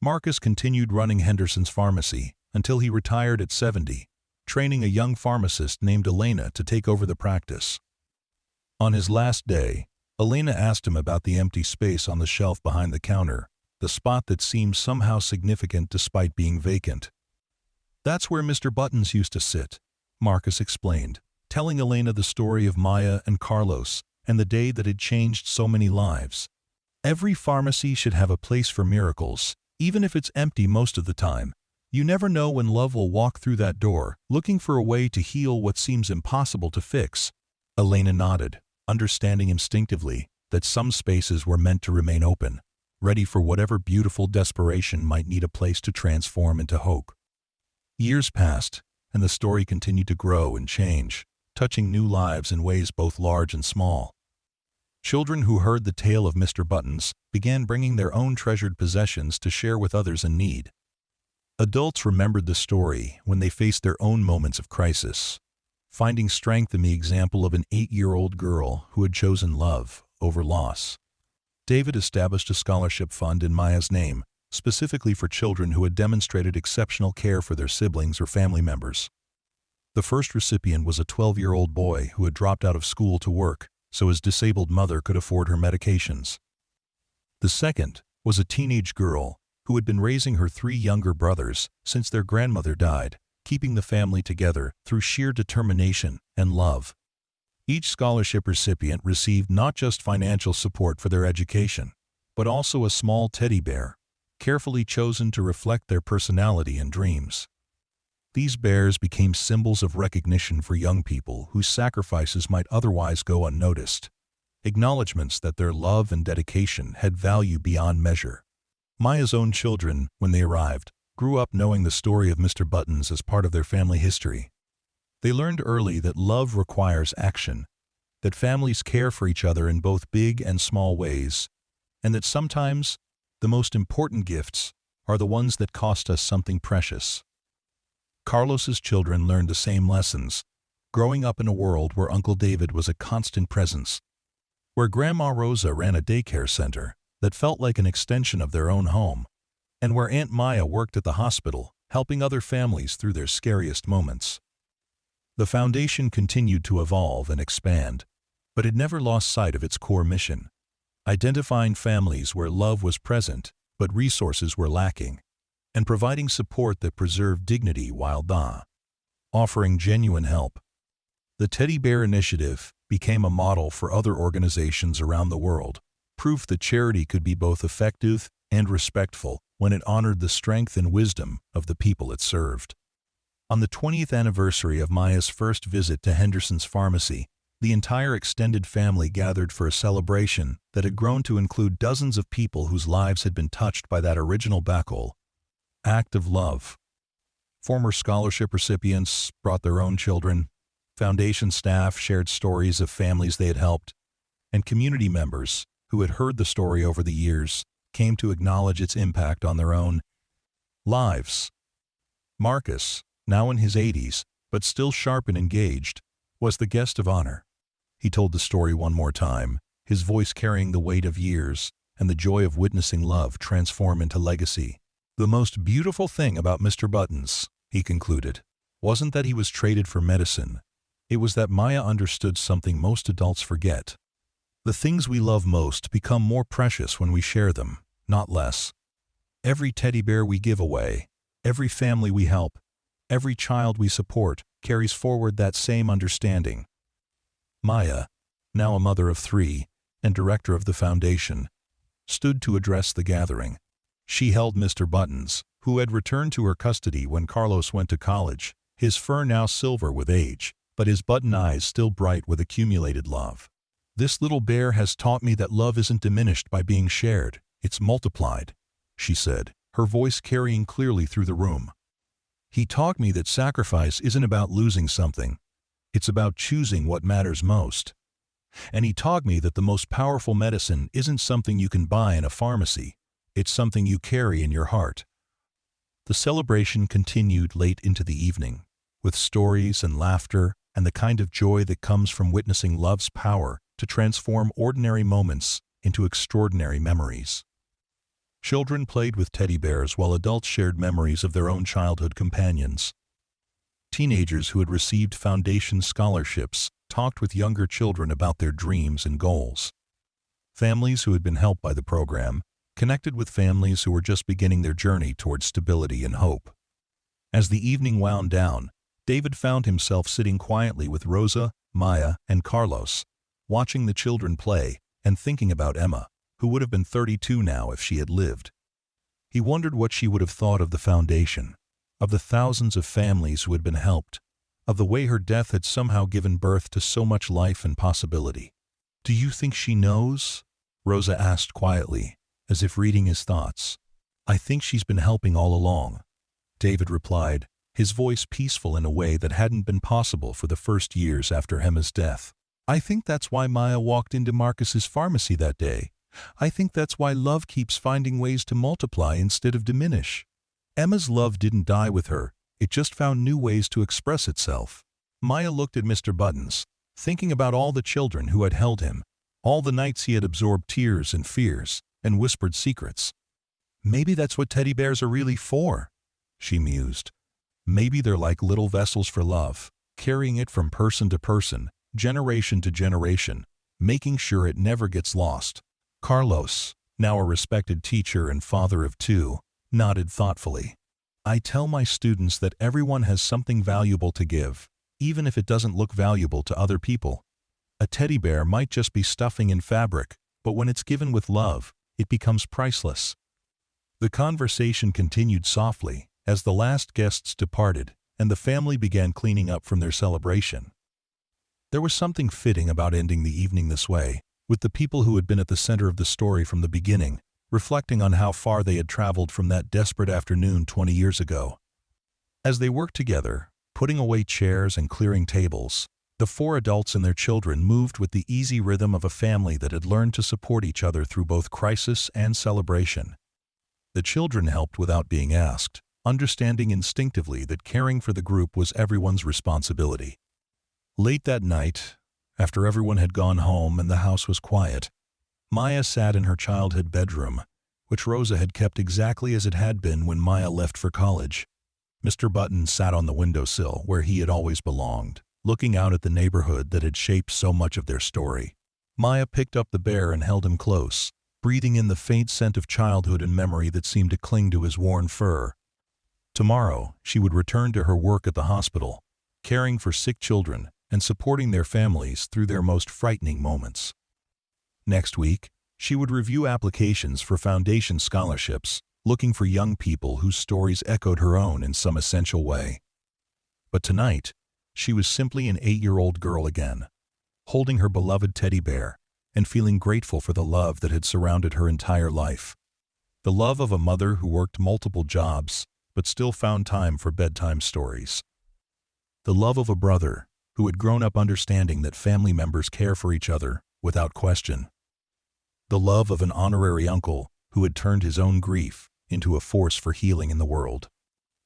Marcus continued running Henderson's pharmacy until he retired at 70, training a young pharmacist named Elena to take over the practice. On his last day, Elena asked him about the empty space on the shelf behind the counter, the spot that seemed somehow significant despite being vacant. "That's where Mr. Buttons used to sit," Marcus explained, telling Elena the story of Maya and Carlos and the day that had changed so many lives. "Every pharmacy should have a place for miracles, even if it's empty most of the time. You never know when love will walk through that door, looking for a way to heal what seems impossible to fix." Elena nodded, understanding instinctively that some spaces were meant to remain open, ready for whatever beautiful desperation might need a place to transform into hope. Years passed, and the story continued to grow and change, touching new lives in ways both large and small. Children who heard the tale of Mr. Buttons began bringing their own treasured possessions to share with others in need. Adults remembered the story when they faced their own moments of crisis, finding strength in the example of an 8-year-old girl who had chosen love over loss. David established a scholarship fund in Maya's name, specifically for children who had demonstrated exceptional care for their siblings or family members. The first recipient was a 12-year-old boy who had dropped out of school to work so his disabled mother could afford her medications. The second was a teenage girl who had been raising her 3 younger brothers since their grandmother died, keeping the family together through sheer determination and love. Each scholarship recipient received not just financial support for their education, but also a small teddy bear, carefully chosen to reflect their personality and dreams. These bears became symbols of recognition for young people whose sacrifices might otherwise go unnoticed, acknowledgments that their love and dedication had value beyond measure. Maya's own children, when they arrived, grew up knowing the story of Mr. Buttons as part of their family history. They learned early that love requires action, that families care for each other in both big and small ways, and that sometimes the most important gifts are the ones that cost us something precious. Carlos's children learned the same lessons, growing up in a world where Uncle David was a constant presence, where Grandma Rosa ran a daycare center that felt like an extension of their own home, and where Aunt Maya worked at the hospital, helping other families through their scariest moments. The foundation continued to evolve and expand, but it never lost sight of its core mission, identifying families where love was present but resources were lacking, and providing support that preserved dignity while offering genuine help. The Teddy Bear Initiative became a model for other organizations around the world, proof that charity could be both effective and respectful when it honored the strength and wisdom of the people it served. On the 20th anniversary of Maya's first visit to Henderson's pharmacy, the entire extended family gathered for a celebration that had grown to include dozens of people whose lives had been touched by that original act of love. Former scholarship recipients brought their own children, foundation staff shared stories of families they had helped, and community members who had heard the story over the years came to acknowledge its impact on their own lives. Marcus, now in his 80s, but still sharp and engaged, was the guest of honor. He told the story one more time, his voice carrying the weight of years and the joy of witnessing love transform into legacy. The most beautiful thing about Mr. Buttons, he concluded, wasn't that he was traded for medicine. It was that Maya understood something most adults forget. The things we love most become more precious when we share them, not less. Every teddy bear we give away, every family we help, every child we support carries forward that same understanding. Maya, now a mother of 3 and director of the foundation, stood to address the gathering. She held Mr. Buttons, who had returned to her custody when Carlos went to college, his fur now silver with age, but his button eyes still bright with accumulated love. "This little bear has taught me that love isn't diminished by being shared, it's multiplied," she said, her voice carrying clearly through the room. "He taught me that sacrifice isn't about losing something, it's about choosing what matters most. And he taught me that the most powerful medicine isn't something you can buy in a pharmacy, it's something you carry in your heart." The celebration continued late into the evening, with stories and laughter and the kind of joy that comes from witnessing love's power to transform ordinary moments into extraordinary memories. Children played with teddy bears while adults shared memories of their own childhood companions. Teenagers who had received foundation scholarships talked with younger children about their dreams and goals. Families who had been helped by the program connected with families who were just beginning their journey towards stability and hope. As the evening wound down, David found himself sitting quietly with Rosa, Maya, and Carlos, watching the children play and thinking about Emma, who would have been 32 now if she had lived. He wondered what she would have thought of the foundation, of the thousands of families who had been helped, of the way her death had somehow given birth to so much life and possibility. "Do you think she knows?" Rosa asked quietly, as if reading his thoughts. "I think she's been helping all along," David replied, his voice peaceful in a way that hadn't been possible for the first years after Emma's death. I think that's why Maya walked into Marcus's pharmacy that day. I think that's why love keeps finding ways to multiply instead of diminish. Emma's love didn't die with her, it just found new ways to express itself. Maya looked at Mr. Buttons, thinking about all the children who had held him, all the nights he had absorbed tears and fears, and whispered secrets. Maybe that's what teddy bears are really for, she mused. Maybe they're like little vessels for love, carrying it from person to person, generation to generation, making sure it never gets lost. Carlos, now a respected teacher and father of two, nodded thoughtfully. I tell my students that everyone has something valuable to give, even if it doesn't look valuable to other people. A teddy bear might just be stuffing and fabric, but when it's given with love, it becomes priceless. The conversation continued softly as the last guests departed and the family began cleaning up from their celebration. There was something fitting about ending the evening this way, with the people who had been at the center of the story from the beginning, reflecting on how far they had traveled from that desperate afternoon 20 years ago. As they worked together, putting away chairs and clearing tables, the four adults and their children moved with the easy rhythm of a family that had learned to support each other through both crisis and celebration. The children helped without being asked, understanding instinctively that caring for the group was everyone's responsibility. Late that night, after everyone had gone home and the house was quiet, Maya sat in her childhood bedroom, which Rosa had kept exactly as it had been when Maya left for college. Mr. Button sat on the windowsill where he had always belonged, looking out at the neighborhood that had shaped so much of their story. Maya picked up the bear and held him close, breathing in the faint scent of childhood and memory that seemed to cling to his worn fur. Tomorrow, she would return to her work at the hospital, caring for sick children and supporting their families through their most frightening moments. Next week, she would review applications for foundation scholarships, looking for young people whose stories echoed her own in some essential way. But tonight, she was simply an 8-year-old girl again, holding her beloved teddy bear and feeling grateful for the love that had surrounded her entire life. The love of a mother who worked multiple jobs but still found time for bedtime stories. The love of a brother who had grown up understanding that family members care for each other without question. The love of an honorary uncle who had turned his own grief into a force for healing in the world.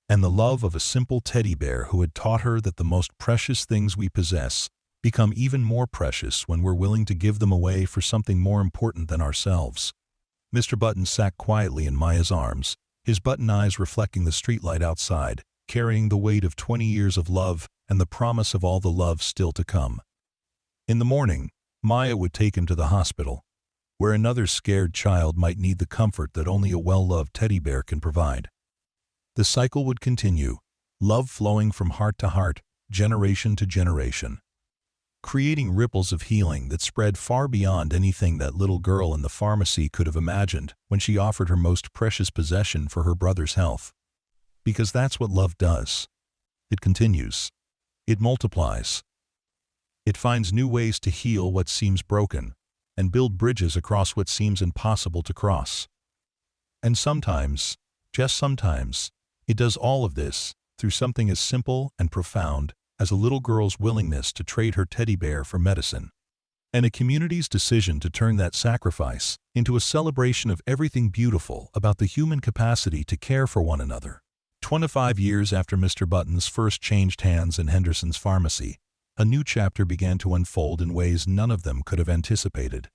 And the love of a simple teddy bear who had taught her that the most precious things we possess become even more precious when we're willing to give them away for something more important than ourselves. Mr. Button sat quietly in Maya's arms, his button eyes reflecting the streetlight outside, carrying the weight of 20 years of love and the promise of all the love still to come. In the morning, Maya would take him to the hospital, where another scared child might need the comfort that only a well-loved teddy bear can provide. The cycle would continue, love flowing from heart to heart, generation to generation, creating ripples of healing that spread far beyond anything that little girl in the pharmacy could have imagined when she offered her most precious possession for her brother's health. Because that's what love does. It continues. It multiplies. It finds new ways to heal what seems broken and build bridges across what seems impossible to cross. And sometimes, just sometimes, it does all of this through something as simple and profound as a little girl's willingness to trade her teddy bear for medicine, and a community's decision to turn that sacrifice into a celebration of everything beautiful about the human capacity to care for one another. 25 years after Mr. Buttons first changed hands in Henderson's pharmacy, a new chapter began to unfold in ways none of them could have anticipated.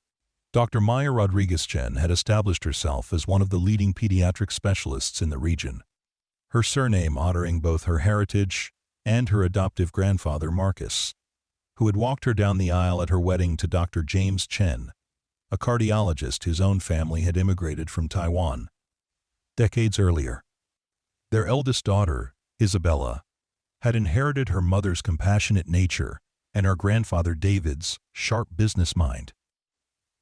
Dr. Maya Rodriguez-Chen had established herself as one of the leading pediatric specialists in the region, her surname honoring both her heritage and her adoptive grandfather Marcus, who had walked her down the aisle at her wedding to Dr. James Chen, a cardiologist whose own family had immigrated from Taiwan decades earlier. Their eldest daughter, Isabella, had inherited her mother's compassionate nature and her grandfather David's sharp business mind.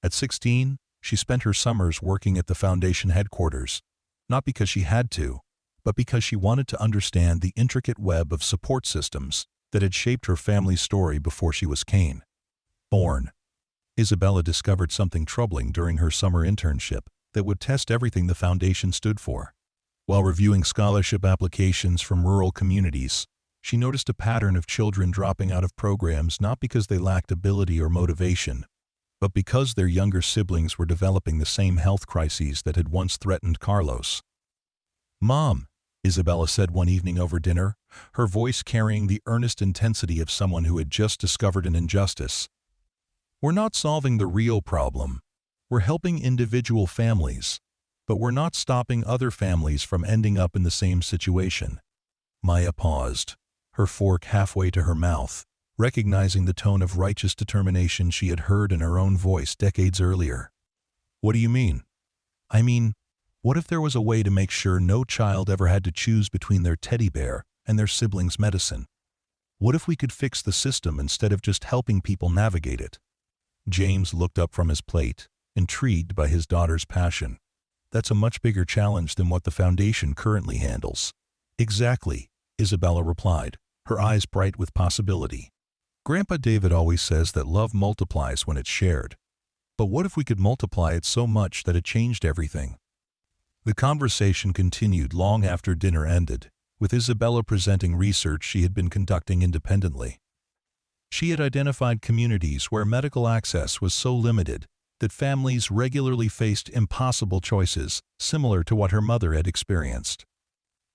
At 16, she spent her summers working at the foundation headquarters, not because she had to, but because she wanted to understand the intricate web of support systems that had shaped her family's story before she was born. Isabella discovered something troubling during her summer internship that would test everything the foundation stood for. While reviewing scholarship applications from rural communities, She noticed a pattern of children dropping out of programs not because they lacked ability or motivation, but because their younger siblings were developing the same health crises that had once threatened Carlos. "Mom," Isabella said one evening over dinner, her voice carrying the earnest intensity of someone who had just discovered an injustice. "We're not solving the real problem. We're helping individual families, but we're not stopping other families from ending up in the same situation." Maya paused, her fork halfway to her mouth, recognizing the tone of righteous determination she had heard in her own voice decades earlier. "What do you mean?" "I mean, what if there was a way to make sure no child ever had to choose between their teddy bear and their sibling's medicine? What if we could fix the system instead of just helping people navigate it?" James looked up from his plate, intrigued by his daughter's passion. "That's a much bigger challenge than what the foundation currently handles." "Exactly," Isabella replied, her eyes bright with possibility. "Grandpa David always says that love multiplies when it's shared. But what if we could multiply it so much that it changed everything?" The conversation continued long after dinner ended, with Isabella presenting research she had been conducting independently. She had identified communities where medical access was so limited that families regularly faced impossible choices similar to what her mother had experienced.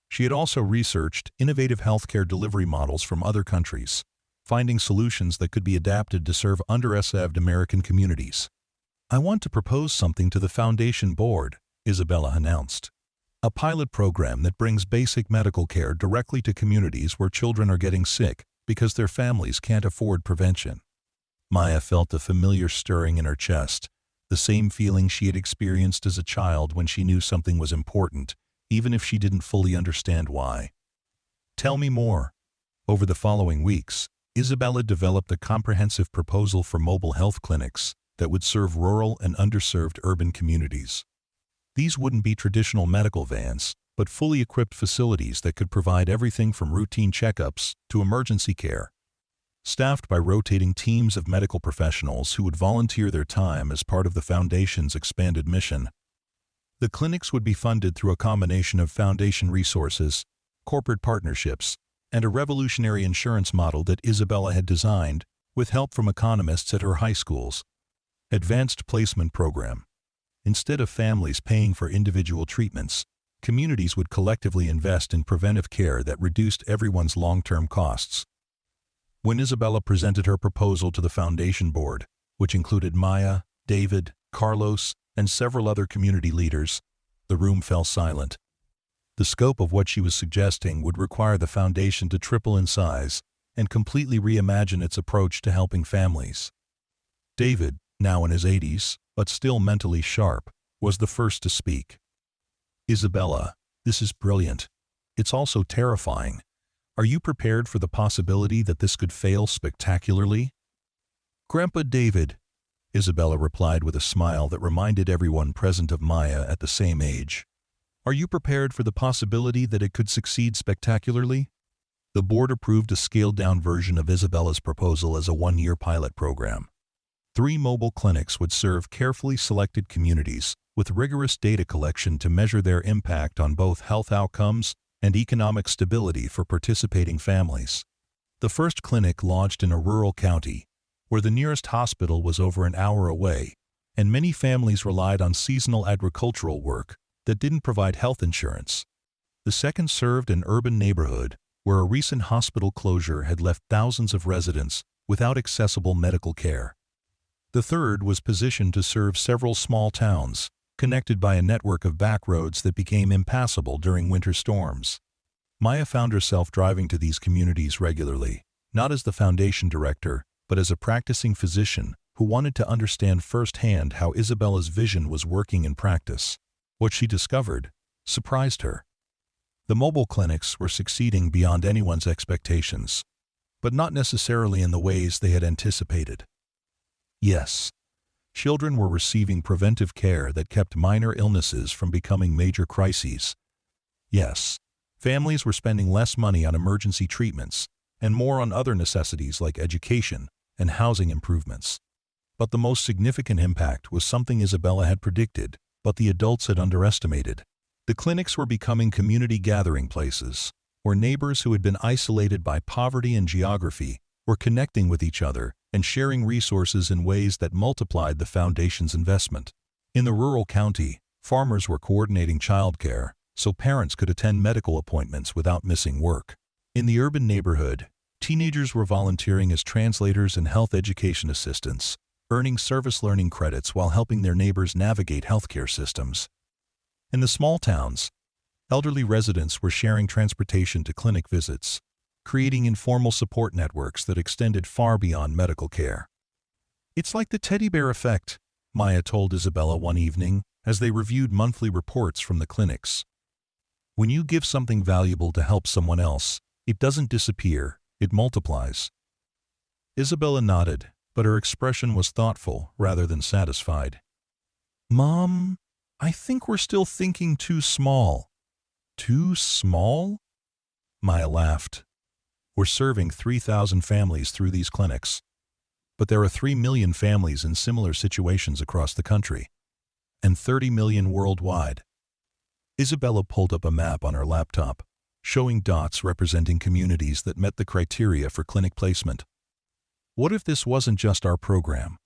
She had also researched innovative healthcare delivery models from other countries, finding solutions that could be adapted to serve underserved American communities. "I want to propose something to the Foundation Board," Isabella announced. "A pilot program that brings basic medical care directly to communities where children are getting sick because their families can't afford prevention." Maya felt a familiar stirring in her chest, the same feeling she had experienced as a child when she knew something was important, even if she didn't fully understand why. "Tell me more." Over the following weeks, Isabella developed a comprehensive proposal for mobile health clinics that would serve rural and underserved urban communities. These wouldn't be traditional medical vans, but fully equipped facilities that could provide everything from routine checkups to emergency care. Staffed by rotating teams of medical professionals who would volunteer their time as part of the Foundation's expanded mission. The clinics would be funded through a combination of Foundation resources, corporate partnerships, and a revolutionary insurance model that Isabella had designed, with help from economists at her high schools. Advanced Placement Program. Instead of families paying for individual treatments, communities would collectively invest in preventive care that reduced everyone's long-term costs. When Isabella presented her proposal to the Foundation Board, which included Maya, David, Carlos, and several other community leaders, the room fell silent. The scope of what she was suggesting would require the Foundation to triple in size and completely reimagine its approach to helping families. David, now in his 80s, but still mentally sharp, was the first to speak. "Isabella, this is brilliant. It's also terrifying. Are you prepared for the possibility that this could fail spectacularly?" "Grandpa David," Isabella replied with a smile that reminded everyone present of Maya at the same age. "Are you prepared for the possibility that it could succeed spectacularly?" The board approved a scaled-down version of Isabella's proposal as a one-year pilot program. 3 mobile clinics would serve carefully selected communities with rigorous data collection to measure their impact on both health outcomes and economic stability for participating families. The first clinic lodged in a rural county, where the nearest hospital was over an hour away, and many families relied on seasonal agricultural work that didn't provide health insurance. The second served an urban neighborhood where a recent hospital closure had left thousands of residents without accessible medical care. The third was positioned to serve several small towns, connected by a network of back roads that became impassable during winter storms. Maya found herself driving to these communities regularly, not as the Foundation director, but as a practicing physician who wanted to understand firsthand how Isabella's vision was working in practice. What she discovered surprised her. The mobile clinics were succeeding beyond anyone's expectations, but not necessarily in the ways they had anticipated. Yes, children were receiving preventive care that kept minor illnesses from becoming major crises. Yes, families were spending less money on emergency treatments and more on other necessities like education and housing improvements. But the most significant impact was something Isabella had predicted, but the adults had underestimated. The clinics were becoming community gathering places, where neighbors who had been isolated by poverty and geography were connecting with each other and sharing resources in ways that multiplied the foundation's investment. In the rural county, farmers were coordinating childcare so parents could attend medical appointments without missing work. In the urban neighborhood, teenagers were volunteering as translators and health education assistants, earning service learning credits while helping their neighbors navigate healthcare systems. In the small towns, elderly residents were sharing transportation to clinic visits, creating informal support networks that extended far beyond medical care. "It's like the teddy bear effect," Maya told Isabella one evening as they reviewed monthly reports from the clinics. "When you give something valuable to help someone else, it doesn't disappear, it multiplies." Isabella nodded, but her expression was thoughtful rather than satisfied. "Mom, I think we're still thinking too small." "Too small?" Maya laughed. "We're serving 3,000 families through these clinics. But there are 3 million families in similar situations across the country, and 30 million worldwide." Isabella pulled up a map on her laptop, showing dots representing communities that met the criteria for clinic placement. "What if this wasn't just our program?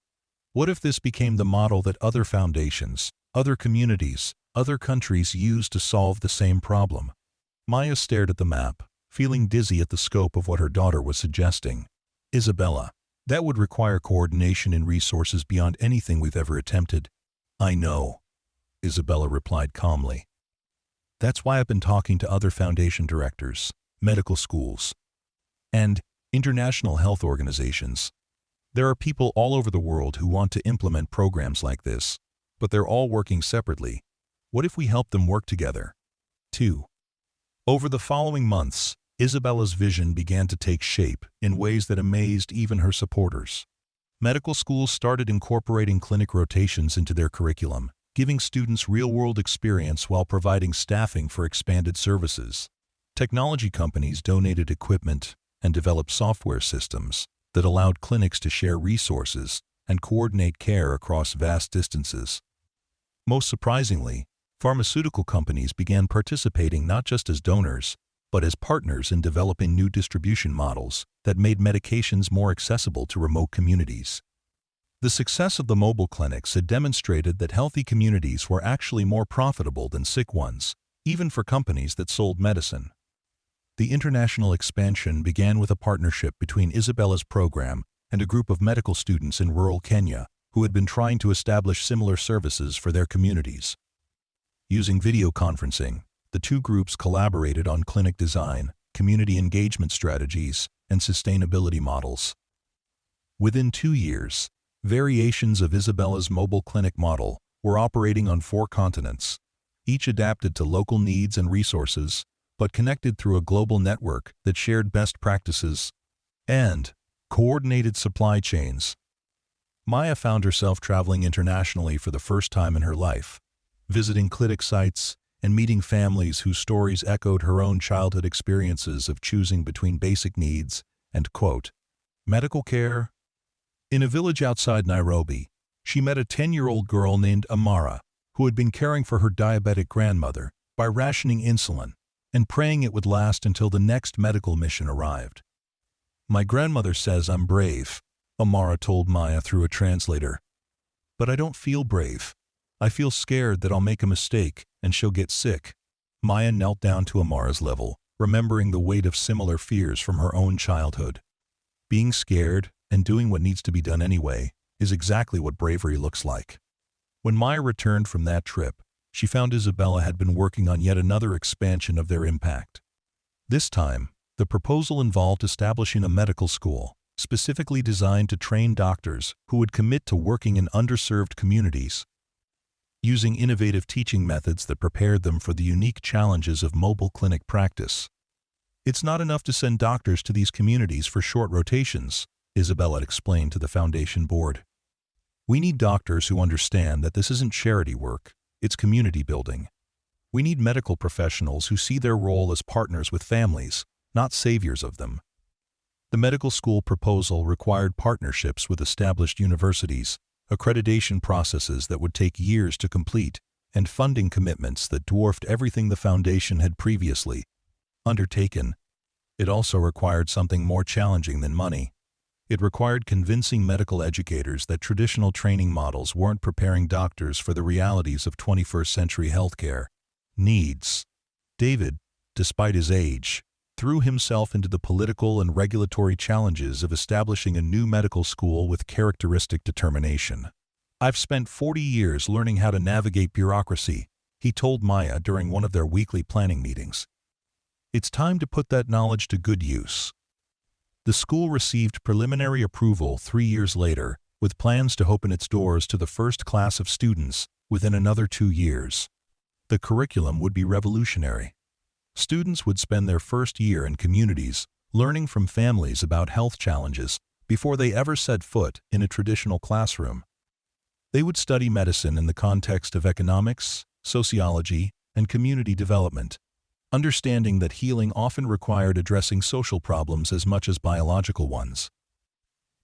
What if this became the model that other foundations, other communities, other countries use to solve the same problem?" Maya stared at the map, feeling dizzy at the scope of what her daughter was suggesting. "Isabella, that would require coordination and resources beyond anything we've ever attempted." "I know," Isabella replied calmly. "That's why I've been talking to other foundation directors, medical schools, and international health organizations. There are people all over the world who want to implement programs like this, but they're all working separately. What if we help them work together?" 2. Over the following months, Isabella's vision began to take shape in ways that amazed even her supporters. Medical schools started incorporating clinic rotations into their curriculum, giving students real-world experience while providing staffing for expanded services. Technology companies donated equipment and developed software systems that allowed clinics to share resources and coordinate care across vast distances. Most surprisingly, pharmaceutical companies began participating not just as donors, but as partners in developing new distribution models that made medications more accessible to remote communities. The success of the mobile clinics had demonstrated that healthy communities were actually more profitable than sick ones, even for companies that sold medicine. The international expansion began with a partnership between Isabella's program and a group of medical students in rural Kenya who had been trying to establish similar services for their communities. Using video conferencing, the two groups collaborated on clinic design, community engagement strategies, and sustainability models. Within 2 years, variations of Isabella's mobile clinic model were operating on 4 continents, each adapted to local needs and resources, but connected through a global network that shared best practices and coordinated supply chains. Maya found herself traveling internationally for the first time in her life, visiting clinic sites and meeting families whose stories echoed her own childhood experiences of choosing between basic needs and, quote, medical care. In a village outside Nairobi, she met a 10-year-old girl named Amara, who had been caring for her diabetic grandmother by rationing insulin and praying it would last until the next medical mission arrived. "My grandmother says I'm brave," Amara told Maya through a translator. "But I don't feel brave. I feel scared that I'll make a mistake and she'll get sick." Maya knelt down to Amara's level, remembering the weight of similar fears from her own childhood. Being scared and doing what needs to be done anyway is exactly what bravery looks like. When Maya returned from that trip, she found Isabella had been working on yet another expansion of their impact. This time, the proposal involved establishing a medical school, specifically designed to train doctors who would commit to working in underserved communities, using innovative teaching methods that prepared them for the unique challenges of mobile clinic practice. "It's not enough to send doctors to these communities for short rotations," Isabella explained to the foundation board. "We need doctors who understand that this isn't charity work, it's community building. We need medical professionals who see their role as partners with families, not saviors of them." The medical school proposal required partnerships with established universities, accreditation processes that would take years to complete, and funding commitments that dwarfed everything the foundation had previously undertaken. It also required something more challenging than money. It required convincing medical educators that traditional training models weren't preparing doctors for the realities of 21st century healthcare needs. David, despite his age, threw himself into the political and regulatory challenges of establishing a new medical school with characteristic determination. "I've spent 40 years learning how to navigate bureaucracy," he told Maya during one of their weekly planning meetings. "It's time to put that knowledge to good use." The school received preliminary approval 3 years later, with plans to open its doors to the first class of students within another 2 years. The curriculum would be revolutionary. Students would spend their first year in communities, learning from families about health challenges before they ever set foot in a traditional classroom. They would study medicine in the context of economics, sociology, and community development, understanding that healing often required addressing social problems as much as biological ones.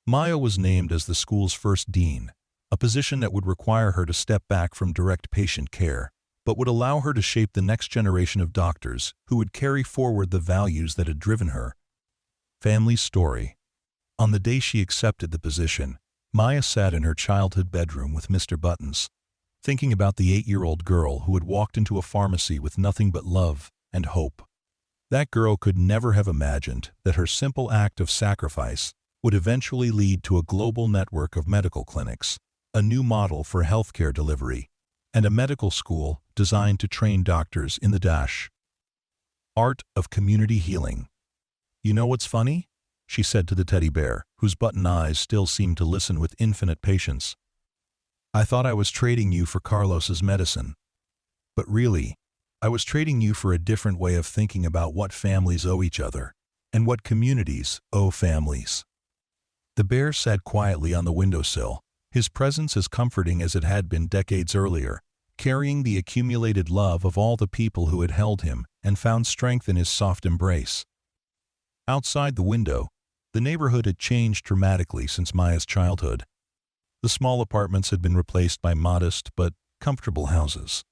Maya was named as the school's first dean, a position that would require her to step back from direct patient care, but would allow her to shape the next generation of doctors who would carry forward the values that had driven her. Family story. On the day she accepted the position, Maya sat in her childhood bedroom with Mr. Buttons, thinking about the 8-year-old girl who had walked into a pharmacy with nothing but love and hope. That girl could never have imagined that her simple act of sacrifice would eventually lead to a global network of medical clinics, a new model for healthcare delivery, and a medical school designed to train doctors in the art of community healing. "You know what's funny?" she said to the teddy bear, whose button eyes still seemed to listen with infinite patience. "I thought I was trading you for Carlos's medicine. But really, I was trading you for a different way of thinking about what families owe each other, and what communities owe families." The bear sat quietly on the windowsill, his presence as comforting as it had been decades earlier, carrying the accumulated love of all the people who had held him and found strength in his soft embrace. Outside the window, the neighborhood had changed dramatically since Maya's childhood. The small apartments had been replaced by modest but comfortable houses.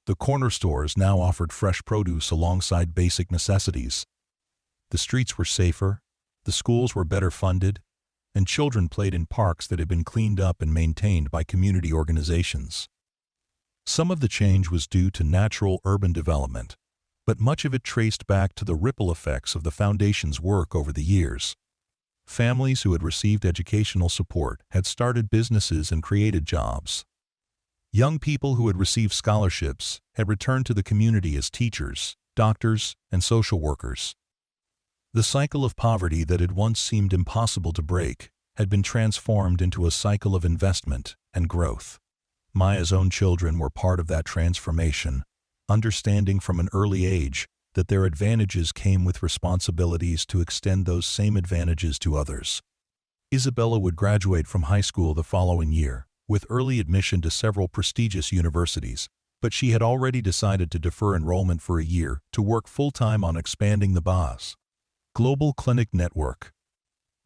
The corner stores now offered fresh produce alongside basic necessities. The streets were safer, the schools were better funded, and children played in parks that had been cleaned up and maintained by community organizations. Some of the change was due to natural urban development, but much of it traced back to the ripple effects of the foundation's work over the years. Families who had received educational support had started businesses and created jobs. Young people who had received scholarships had returned to the community as teachers, doctors, and social workers. The cycle of poverty that had once seemed impossible to break had been transformed into a cycle of investment and growth. Maya's own children were part of that transformation, understanding from an early age that their advantages came with responsibilities to extend those same advantages to others. Isabella would graduate from high school the following year, with early admission to several prestigious universities, but she had already decided to defer enrollment for a year to work full-time on expanding the BA's Global Clinic Network.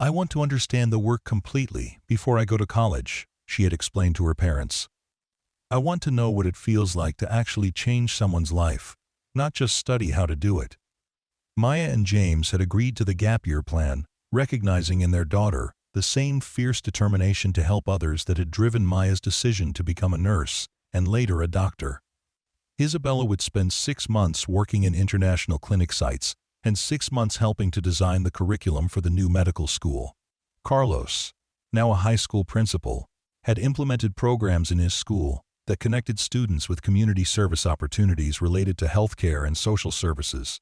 "I want to understand the work completely before I go to college," she had explained to her parents. "I want to know what it feels like to actually change someone's life, not just study how to do it." Maya and James had agreed to the gap year plan, recognizing in their daughter the same fierce determination to help others that had driven Maya's decision to become a nurse and later a doctor. Isabella would spend 6 months working in international clinic sites and 6 months helping to design the curriculum for the new medical school. Carlos, now a high school principal, had implemented programs in his school that connected students with community service opportunities related to healthcare and social services.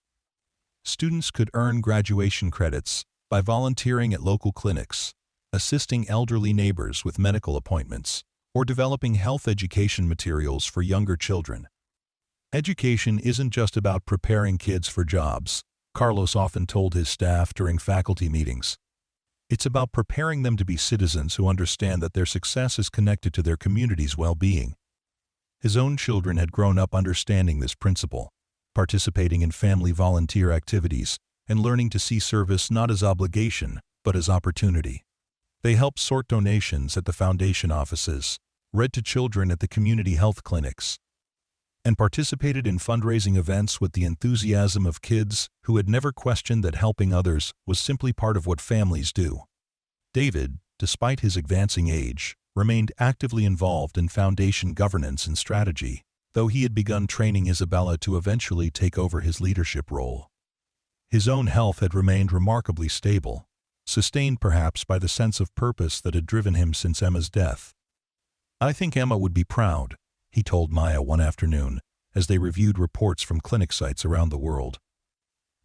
Students could earn graduation credits by volunteering at local clinics, assisting elderly neighbors with medical appointments, or developing health education materials for younger children. Education isn't just about preparing kids for jobs, Carlos often told his staff during faculty meetings. It's about preparing them to be citizens who understand that their success is connected to their community's well-being. His own children had grown up understanding this principle, participating in family volunteer activities, and learning to see service not as obligation, but as opportunity. They helped sort donations at the foundation offices, read to children at the community health clinics, and participated in fundraising events with the enthusiasm of kids who had never questioned that helping others was simply part of what families do. David, despite his advancing age, remained actively involved in foundation governance and strategy, though he had begun training Isabella to eventually take over his leadership role. His own health had remained remarkably stable, sustained perhaps by the sense of purpose that had driven him since Emma's death. "I think Emma would be proud," he told Maya one afternoon, as they reviewed reports from clinic sites around the world.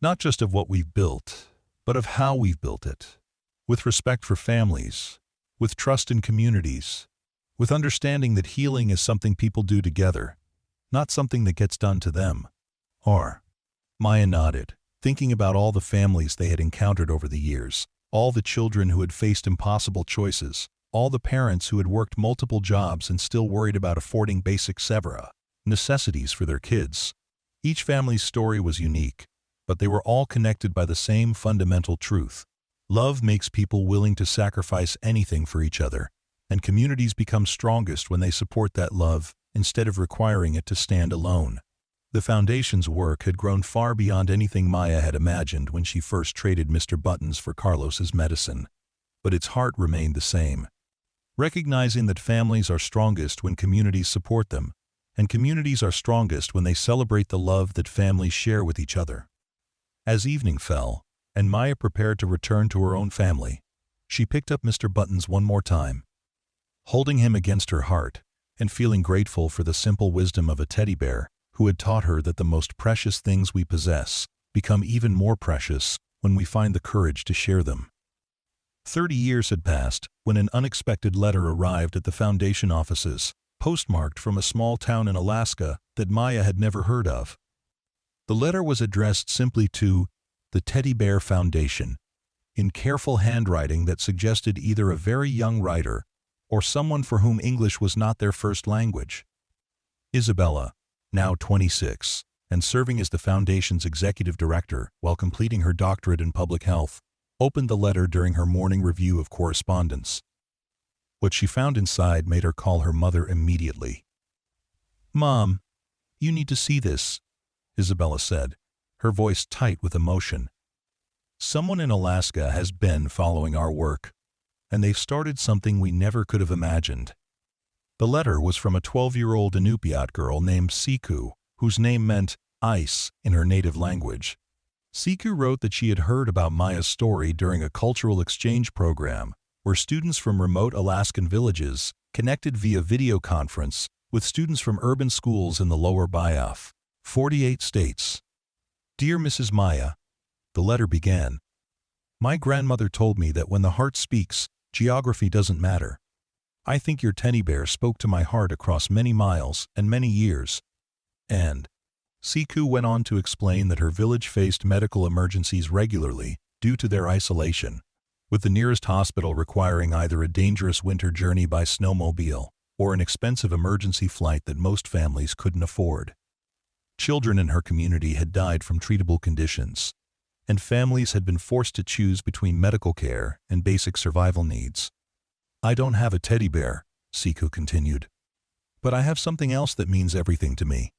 "Not just of what we've built, but of how we've built it. With respect for families, with trust in communities, with understanding that healing is something people do together, not something that gets done to them." Or, Maya nodded, thinking about all the families they had encountered over the years, all the children who had faced impossible choices, all the parents who had worked multiple jobs and still worried about affording basic necessities for their kids. Each family's story was unique, but they were all connected by the same fundamental truth. Love makes people willing to sacrifice anything for each other, and communities become strongest when they support that love instead of requiring it to stand alone. The Foundation's work had grown far beyond anything Maya had imagined when she first traded Mr. Buttons for Carlos's medicine, but its heart remained the same. Recognizing that families are strongest when communities support them, and communities are strongest when they celebrate the love that families share with each other. As evening fell, and Maya prepared to return to her own family, she picked up Mr. Buttons one more time. Holding him against her heart, and feeling grateful for the simple wisdom of a teddy bear who had taught her that the most precious things we possess become even more precious when we find the courage to share them. 30 years had passed when an unexpected letter arrived at the Foundation offices, postmarked from a small town in Alaska that Maya had never heard of. The letter was addressed simply to the Teddy Bear Foundation, in careful handwriting that suggested either a very young writer or someone for whom English was not their first language. Isabella, now 26, and serving as the Foundation's executive director while completing her doctorate in public health, opened the letter during her morning review of correspondence. What she found inside made her call her mother immediately. "Mom, you need to see this," Isabella said, her voice tight with emotion. "Someone in Alaska has been following our work, and they've started something we never could have imagined." The letter was from a 12-year-old Inupiat girl named Siku, whose name meant ice in her native language. Siku wrote that she had heard about Maya's story during a cultural exchange program where students from remote Alaskan villages connected via video conference with students from urban schools in the lower Bayou, 48 states. "Dear Mrs. Maya," the letter began, "my grandmother told me that when the heart speaks, geography doesn't matter. I think your teddy bear spoke to my heart across many miles and many years." And Siku went on to explain that her village faced medical emergencies regularly due to their isolation, with the nearest hospital requiring either a dangerous winter journey by snowmobile or an expensive emergency flight that most families couldn't afford. Children in her community had died from treatable conditions, and families had been forced to choose between medical care and basic survival needs. "I don't have a teddy bear," Siku continued, "but I have something else that means everything to me.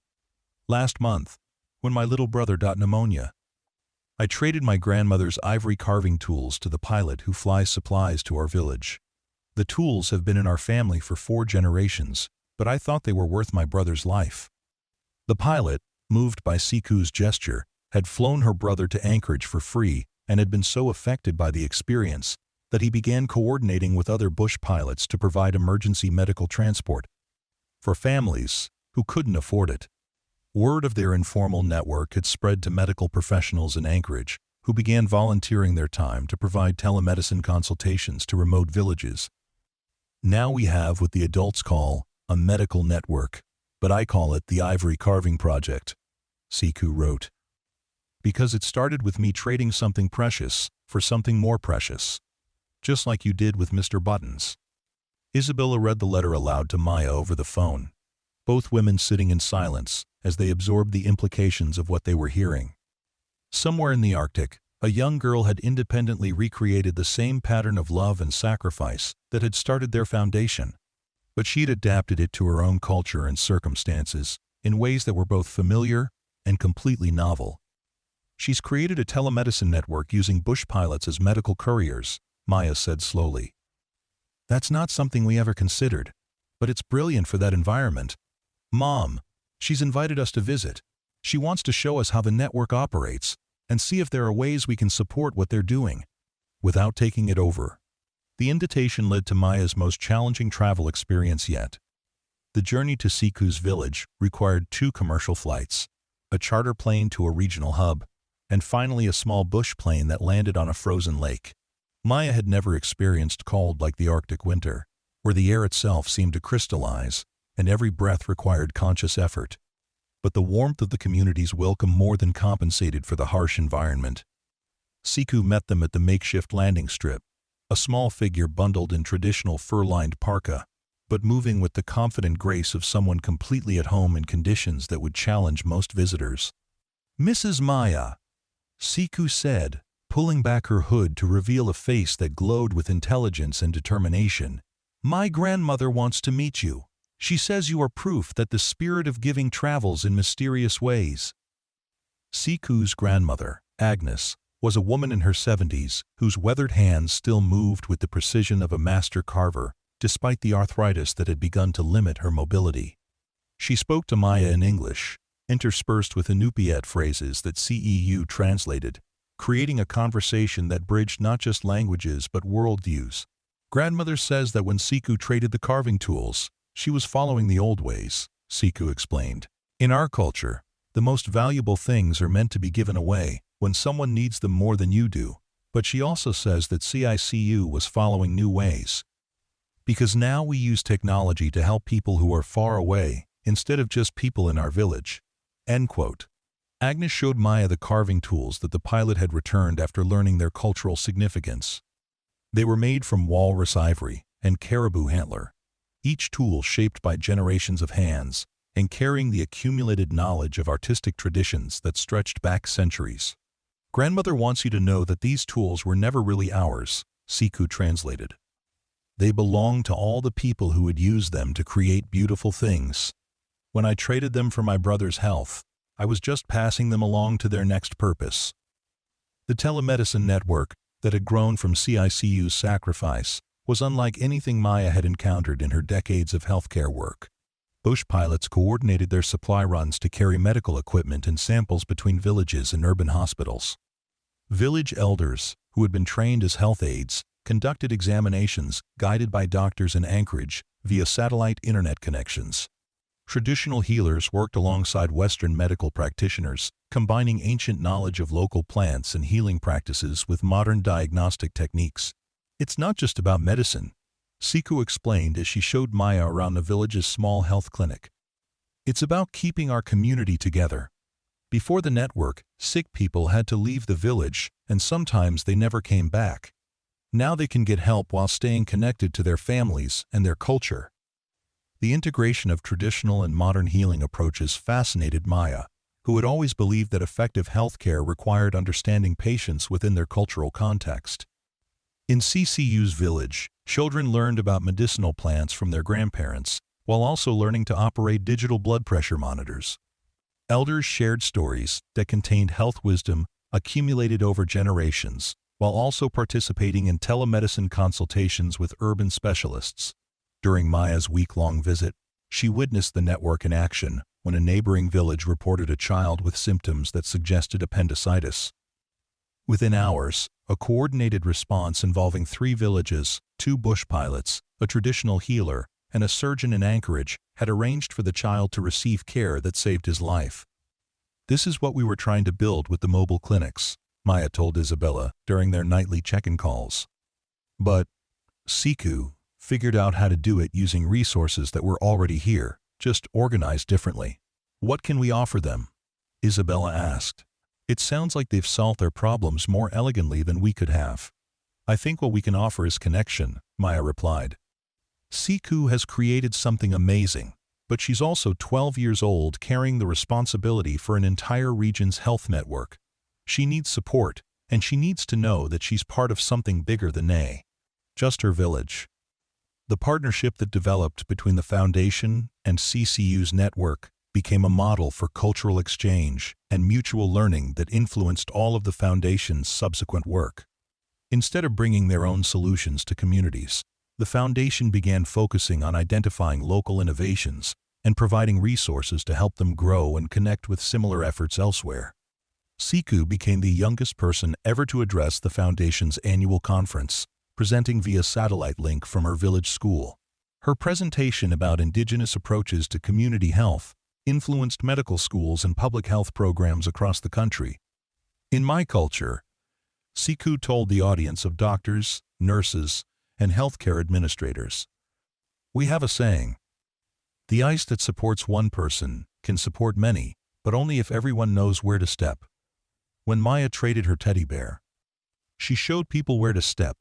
Last month, when my little brother got pneumonia, I traded my grandmother's ivory carving tools to the pilot who flies supplies to our village. The tools have been in our family for 4 generations, but I thought they were worth my brother's life." The pilot, moved by Siku's gesture, had flown her brother to Anchorage for free and had been so affected by the experience that he began coordinating with other bush pilots to provide emergency medical transport for families who couldn't afford it. Word of their informal network had spread to medical professionals in Anchorage, who began volunteering their time to provide telemedicine consultations to remote villages. "Now we have what the adults call a medical network, but I call it the Ivory Carving Project," Siku wrote. "Because it started with me trading something precious for something more precious, just like you did with Mr. Buttons." Isabella read the letter aloud to Maya over the phone, both women sitting in silence as they absorbed the implications of what they were hearing. Somewhere in the Arctic, a young girl had independently recreated the same pattern of love and sacrifice that had started their foundation, but she'd adapted it to her own culture and circumstances in ways that were both familiar and completely novel. She's created a telemedicine network using bush pilots as medical couriers, Maya said slowly. That's not something we ever considered, but it's brilliant for that environment. Mom, she's invited us to visit. She wants to show us how the network operates and see if there are ways we can support what they're doing without taking it over. The invitation led to Maya's most challenging travel experience yet. The journey to Siku's village required 2 commercial flights, a charter plane to a regional hub, and finally a small bush plane that landed on a frozen lake. Maya had never experienced cold like the Arctic winter, where the air itself seemed to crystallize, and every breath required conscious effort. But the warmth of the community's welcome more than compensated for the harsh environment. Siku met them at the makeshift landing strip, a small figure bundled in traditional fur-lined parka, but moving with the confident grace of someone completely at home in conditions that would challenge most visitors. "Mrs. Maya," Siku said, pulling back her hood to reveal a face that glowed with intelligence and determination. "My grandmother wants to meet you. She says you are proof that the spirit of giving travels in mysterious ways." Siku's grandmother, Agnes, was a woman in her 70s whose weathered hands still moved with the precision of a master carver, despite the arthritis that had begun to limit her mobility. She spoke to Maya in English, interspersed with Inupiat phrases that CEU translated, creating a conversation that bridged not just languages but worldviews. "Grandmother says that when Siku traded the carving tools, she was following the old ways," Siku explained. "In our culture, the most valuable things are meant to be given away when someone needs them more than you do, but she also says that CICU was following new ways. Because now we use technology to help people who are far away, instead of just people in our village." End quote. Agnes showed Maya the carving tools that the pilot had returned after learning their cultural significance. They were made from walrus ivory and caribou antler, each tool shaped by generations of hands and carrying the accumulated knowledge of artistic traditions that stretched back centuries. "Grandmother wants you to know that these tools were never really ours," Siku translated. "They belong to all the people who would use them to create beautiful things. When I traded them for my brother's health, I was just passing them along to their next purpose." The telemedicine network that had grown from CICU's sacrifice was unlike anything Maya had encountered in her decades of healthcare work. Bush pilots coordinated their supply runs to carry medical equipment and samples between villages and urban hospitals. Village elders, who had been trained as health aides, conducted examinations guided by doctors in Anchorage via satellite internet connections. Traditional healers worked alongside Western medical practitioners, combining ancient knowledge of local plants and healing practices with modern diagnostic techniques. "It's not just about medicine," Siku explained as she showed Maya around the village's small health clinic. "It's about keeping our community together. Before the network, sick people had to leave the village, and sometimes they never came back. Now they can get help while staying connected to their families and their culture." The integration of traditional and modern healing approaches fascinated Maya, who had always believed that effective healthcare required understanding patients within their cultural context. In CCU's village, children learned about medicinal plants from their grandparents, while also learning to operate digital blood pressure monitors. Elders shared stories that contained health wisdom accumulated over generations, while also participating in telemedicine consultations with urban specialists. During Maya's week-long visit, she witnessed the network in action when a neighboring village reported a child with symptoms that suggested appendicitis. Within hours, a coordinated response involving 3 villages, 2 bush pilots, a traditional healer, and a surgeon in Anchorage had arranged for the child to receive care that saved his life. "This is what we were trying to build with the mobile clinics," Maya told Isabella during their nightly check-in calls. But Siku figured out how to do it using resources that were already here, just organized differently. "What can we offer them?" Isabella asked. "It sounds like they've solved their problems more elegantly than we could have." "I think what we can offer is connection," Maya replied. "Siku has created something amazing, but she's also 12 years old carrying the responsibility for an entire region's health network. She needs support, and she needs to know that she's part of something bigger than just her village." The partnership that developed between the Foundation and CCU's network became a model for cultural exchange and mutual learning that influenced all of the Foundation's subsequent work. Instead of bringing their own solutions to communities, the Foundation began focusing on identifying local innovations and providing resources to help them grow and connect with similar efforts elsewhere. Siku became the youngest person ever to address the Foundation's annual conference, presenting via satellite link from her village school. Her presentation about indigenous approaches to community health influenced medical schools and public health programs across the country. In my culture, Siku told the audience of doctors, nurses, and healthcare administrators, we have a saying, the ice that supports one person can support many, but only if everyone knows where to step. When Maya traded her teddy bear, she showed people where to step.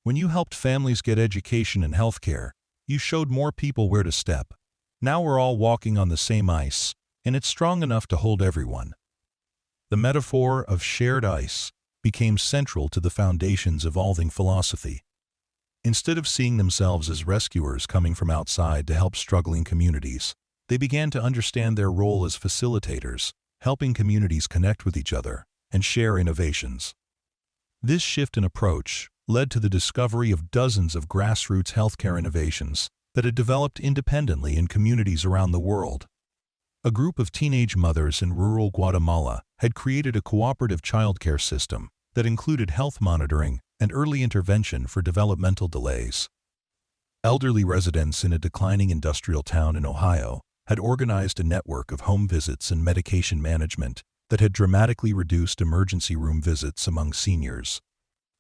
When you helped families get education and healthcare, you showed more people where to step. Now we're all walking on the same ice, and it's strong enough to hold everyone. The metaphor of shared ice became central to the Foundation's evolving philosophy. Instead of seeing themselves as rescuers coming from outside to help struggling communities, they began to understand their role as facilitators, helping communities connect with each other and share innovations. This shift in approach led to the discovery of dozens of grassroots healthcare innovations that had developed independently in communities around the world. A group of teenage mothers in rural Guatemala had created a cooperative childcare system that included health monitoring and early intervention for developmental delays. Elderly residents in a declining industrial town in Ohio had organized a network of home visits and medication management that had dramatically reduced emergency room visits among seniors.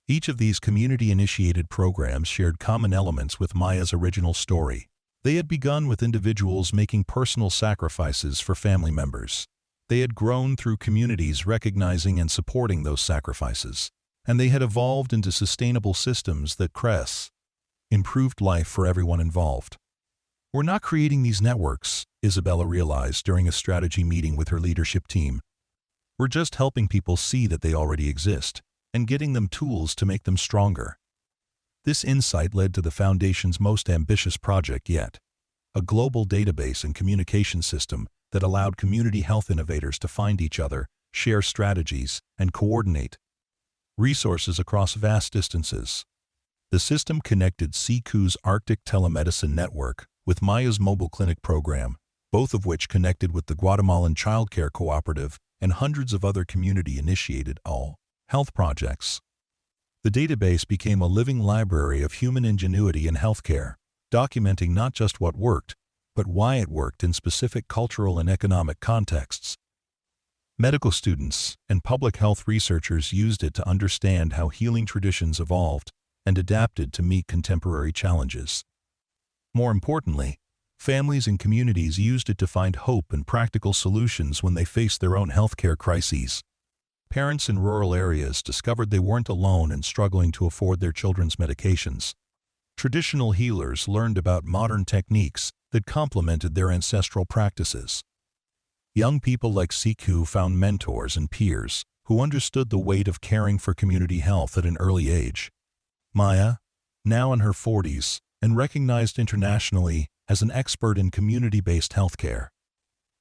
Each of these community-initiated programs shared common elements with Maya's original story. They had begun with individuals making personal sacrifices for family members. They had grown through communities recognizing and supporting those sacrifices, and they had evolved into sustainable systems that improved life for everyone involved. We're not creating these networks, Isabella realized during a strategy meeting with her leadership team. We're just helping people see that they already exist and getting them tools to make them stronger. This insight led to the Foundation's most ambitious project yet, a global database and communication system that allowed community health innovators to find each other, share strategies, and coordinate resources across vast distances. The system connected Siku's Arctic telemedicine network with Maya's mobile clinic program, both of which connected with the Guatemalan Childcare Cooperative and hundreds of other community-initiated health projects. The database became a living library of human ingenuity in healthcare, documenting not just what worked, but why it worked in specific cultural and economic contexts. Medical students and public health researchers used it to understand how healing traditions evolved and adapted to meet contemporary challenges. More importantly, families and communities used it to find hope and practical solutions when they faced their own healthcare crises. Parents in rural areas discovered they weren't alone in struggling to afford their children's medications. Traditional healers learned about modern techniques that complemented their ancestral practices. Young people like Siku found mentors and peers who understood the weight of caring for community health at an early age. Maya, now in her 40s and recognized internationally as an expert in community-based healthcare,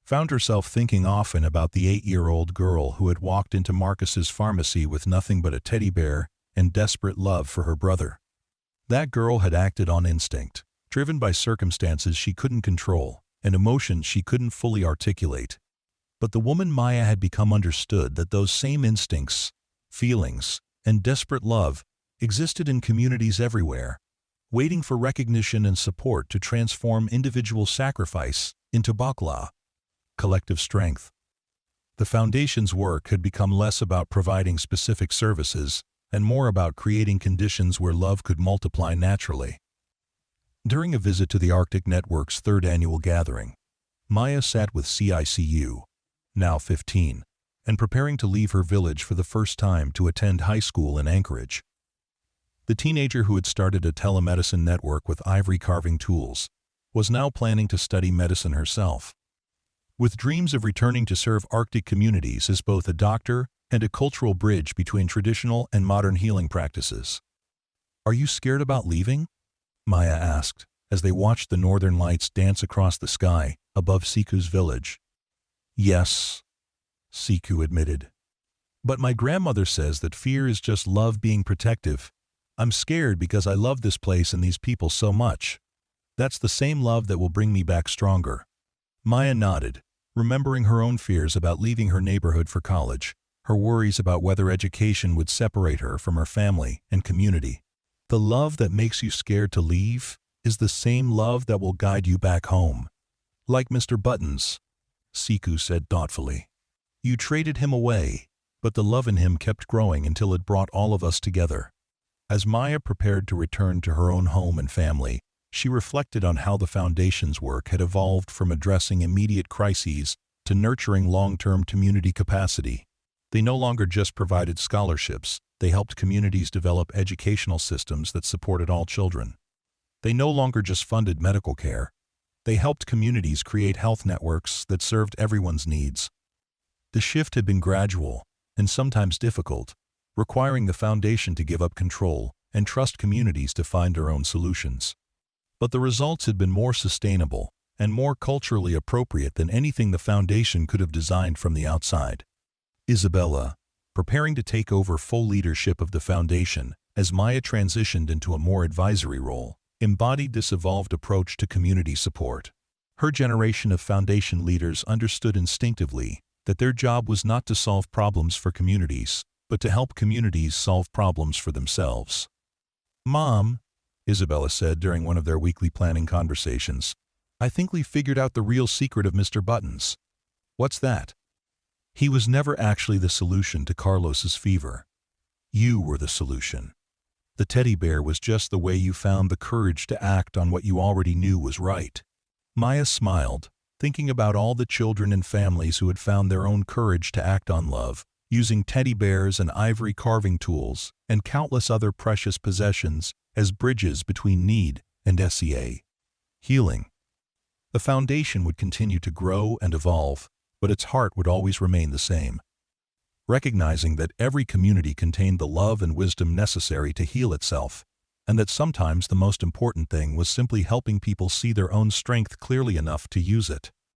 found herself thinking often about the 8-year-old girl who had walked into Marcus's pharmacy with nothing but a teddy bear and desperate love for her brother. That girl had acted on instinct, driven by circumstances she couldn't control and emotions she couldn't fully articulate. But the woman Maya had become understood that those same instincts, feelings, and desperate love existed in communities everywhere, waiting for recognition and support to transform individual sacrifice into collective strength. The Foundation's work had become less about providing specific services and more about creating conditions where love could multiply naturally. During a visit to the Arctic Network's 3rd annual gathering, Maya sat with Cicu, now 15, and preparing to leave her village for the first time to attend high school in Anchorage. The teenager who had started a telemedicine network with ivory carving tools was now planning to study medicine herself, with dreams of returning to serve Arctic communities as both a doctor and a cultural bridge between traditional and modern healing practices. "Are you scared about leaving?" Maya asked, as they watched the northern lights dance across the sky above Siku's village. Yes, Siku admitted. But my grandmother says that fear is just love being protective. I'm scared because I love this place and these people so much. That's the same love that will bring me back stronger. Maya nodded, remembering her own fears about leaving her neighborhood for college, her worries about whether education would separate her from her family and community. The love that makes you scared to leave is the same love that will guide you back home. Like Mr. Buttons, Siku said thoughtfully. You traded him away, but the love in him kept growing until it brought all of us together. As Maya prepared to return to her own home and family, she reflected on how the Foundation's work had evolved from addressing immediate crises to nurturing long-term community capacity. They no longer just provided scholarships, they helped communities develop educational systems that supported all children. They no longer just funded medical care, they helped communities create health networks that served everyone's needs. The shift had been gradual and sometimes difficult, requiring the Foundation to give up control and trust communities to find their own solutions. But the results had been more sustainable and more culturally appropriate than anything the Foundation could have designed from the outside. Isabella, preparing to take over full leadership of the Foundation as Maya transitioned into a more advisory role, embodied this evolved approach to community support. Her generation of Foundation leaders understood instinctively that their job was not to solve problems for communities, but to help communities solve problems for themselves. Mom, Isabella said during one of their weekly planning conversations, I think we figured out the real secret of Mr. Buttons. What's that? He was never actually the solution to Carlos's fever. You were the solution. The teddy bear was just the way you found the courage to act on what you already knew was right. Maya smiled, thinking about all the children and families who had found their own courage to act on love, using teddy bears and ivory carving tools and countless other precious possessions as bridges between need and SEA. Healing. The Foundation would continue to grow and evolve, but its heart would always remain the same. Recognizing that every community contained the love and wisdom necessary to heal itself, and that sometimes the most important thing was simply helping people see their own strength clearly enough to use it.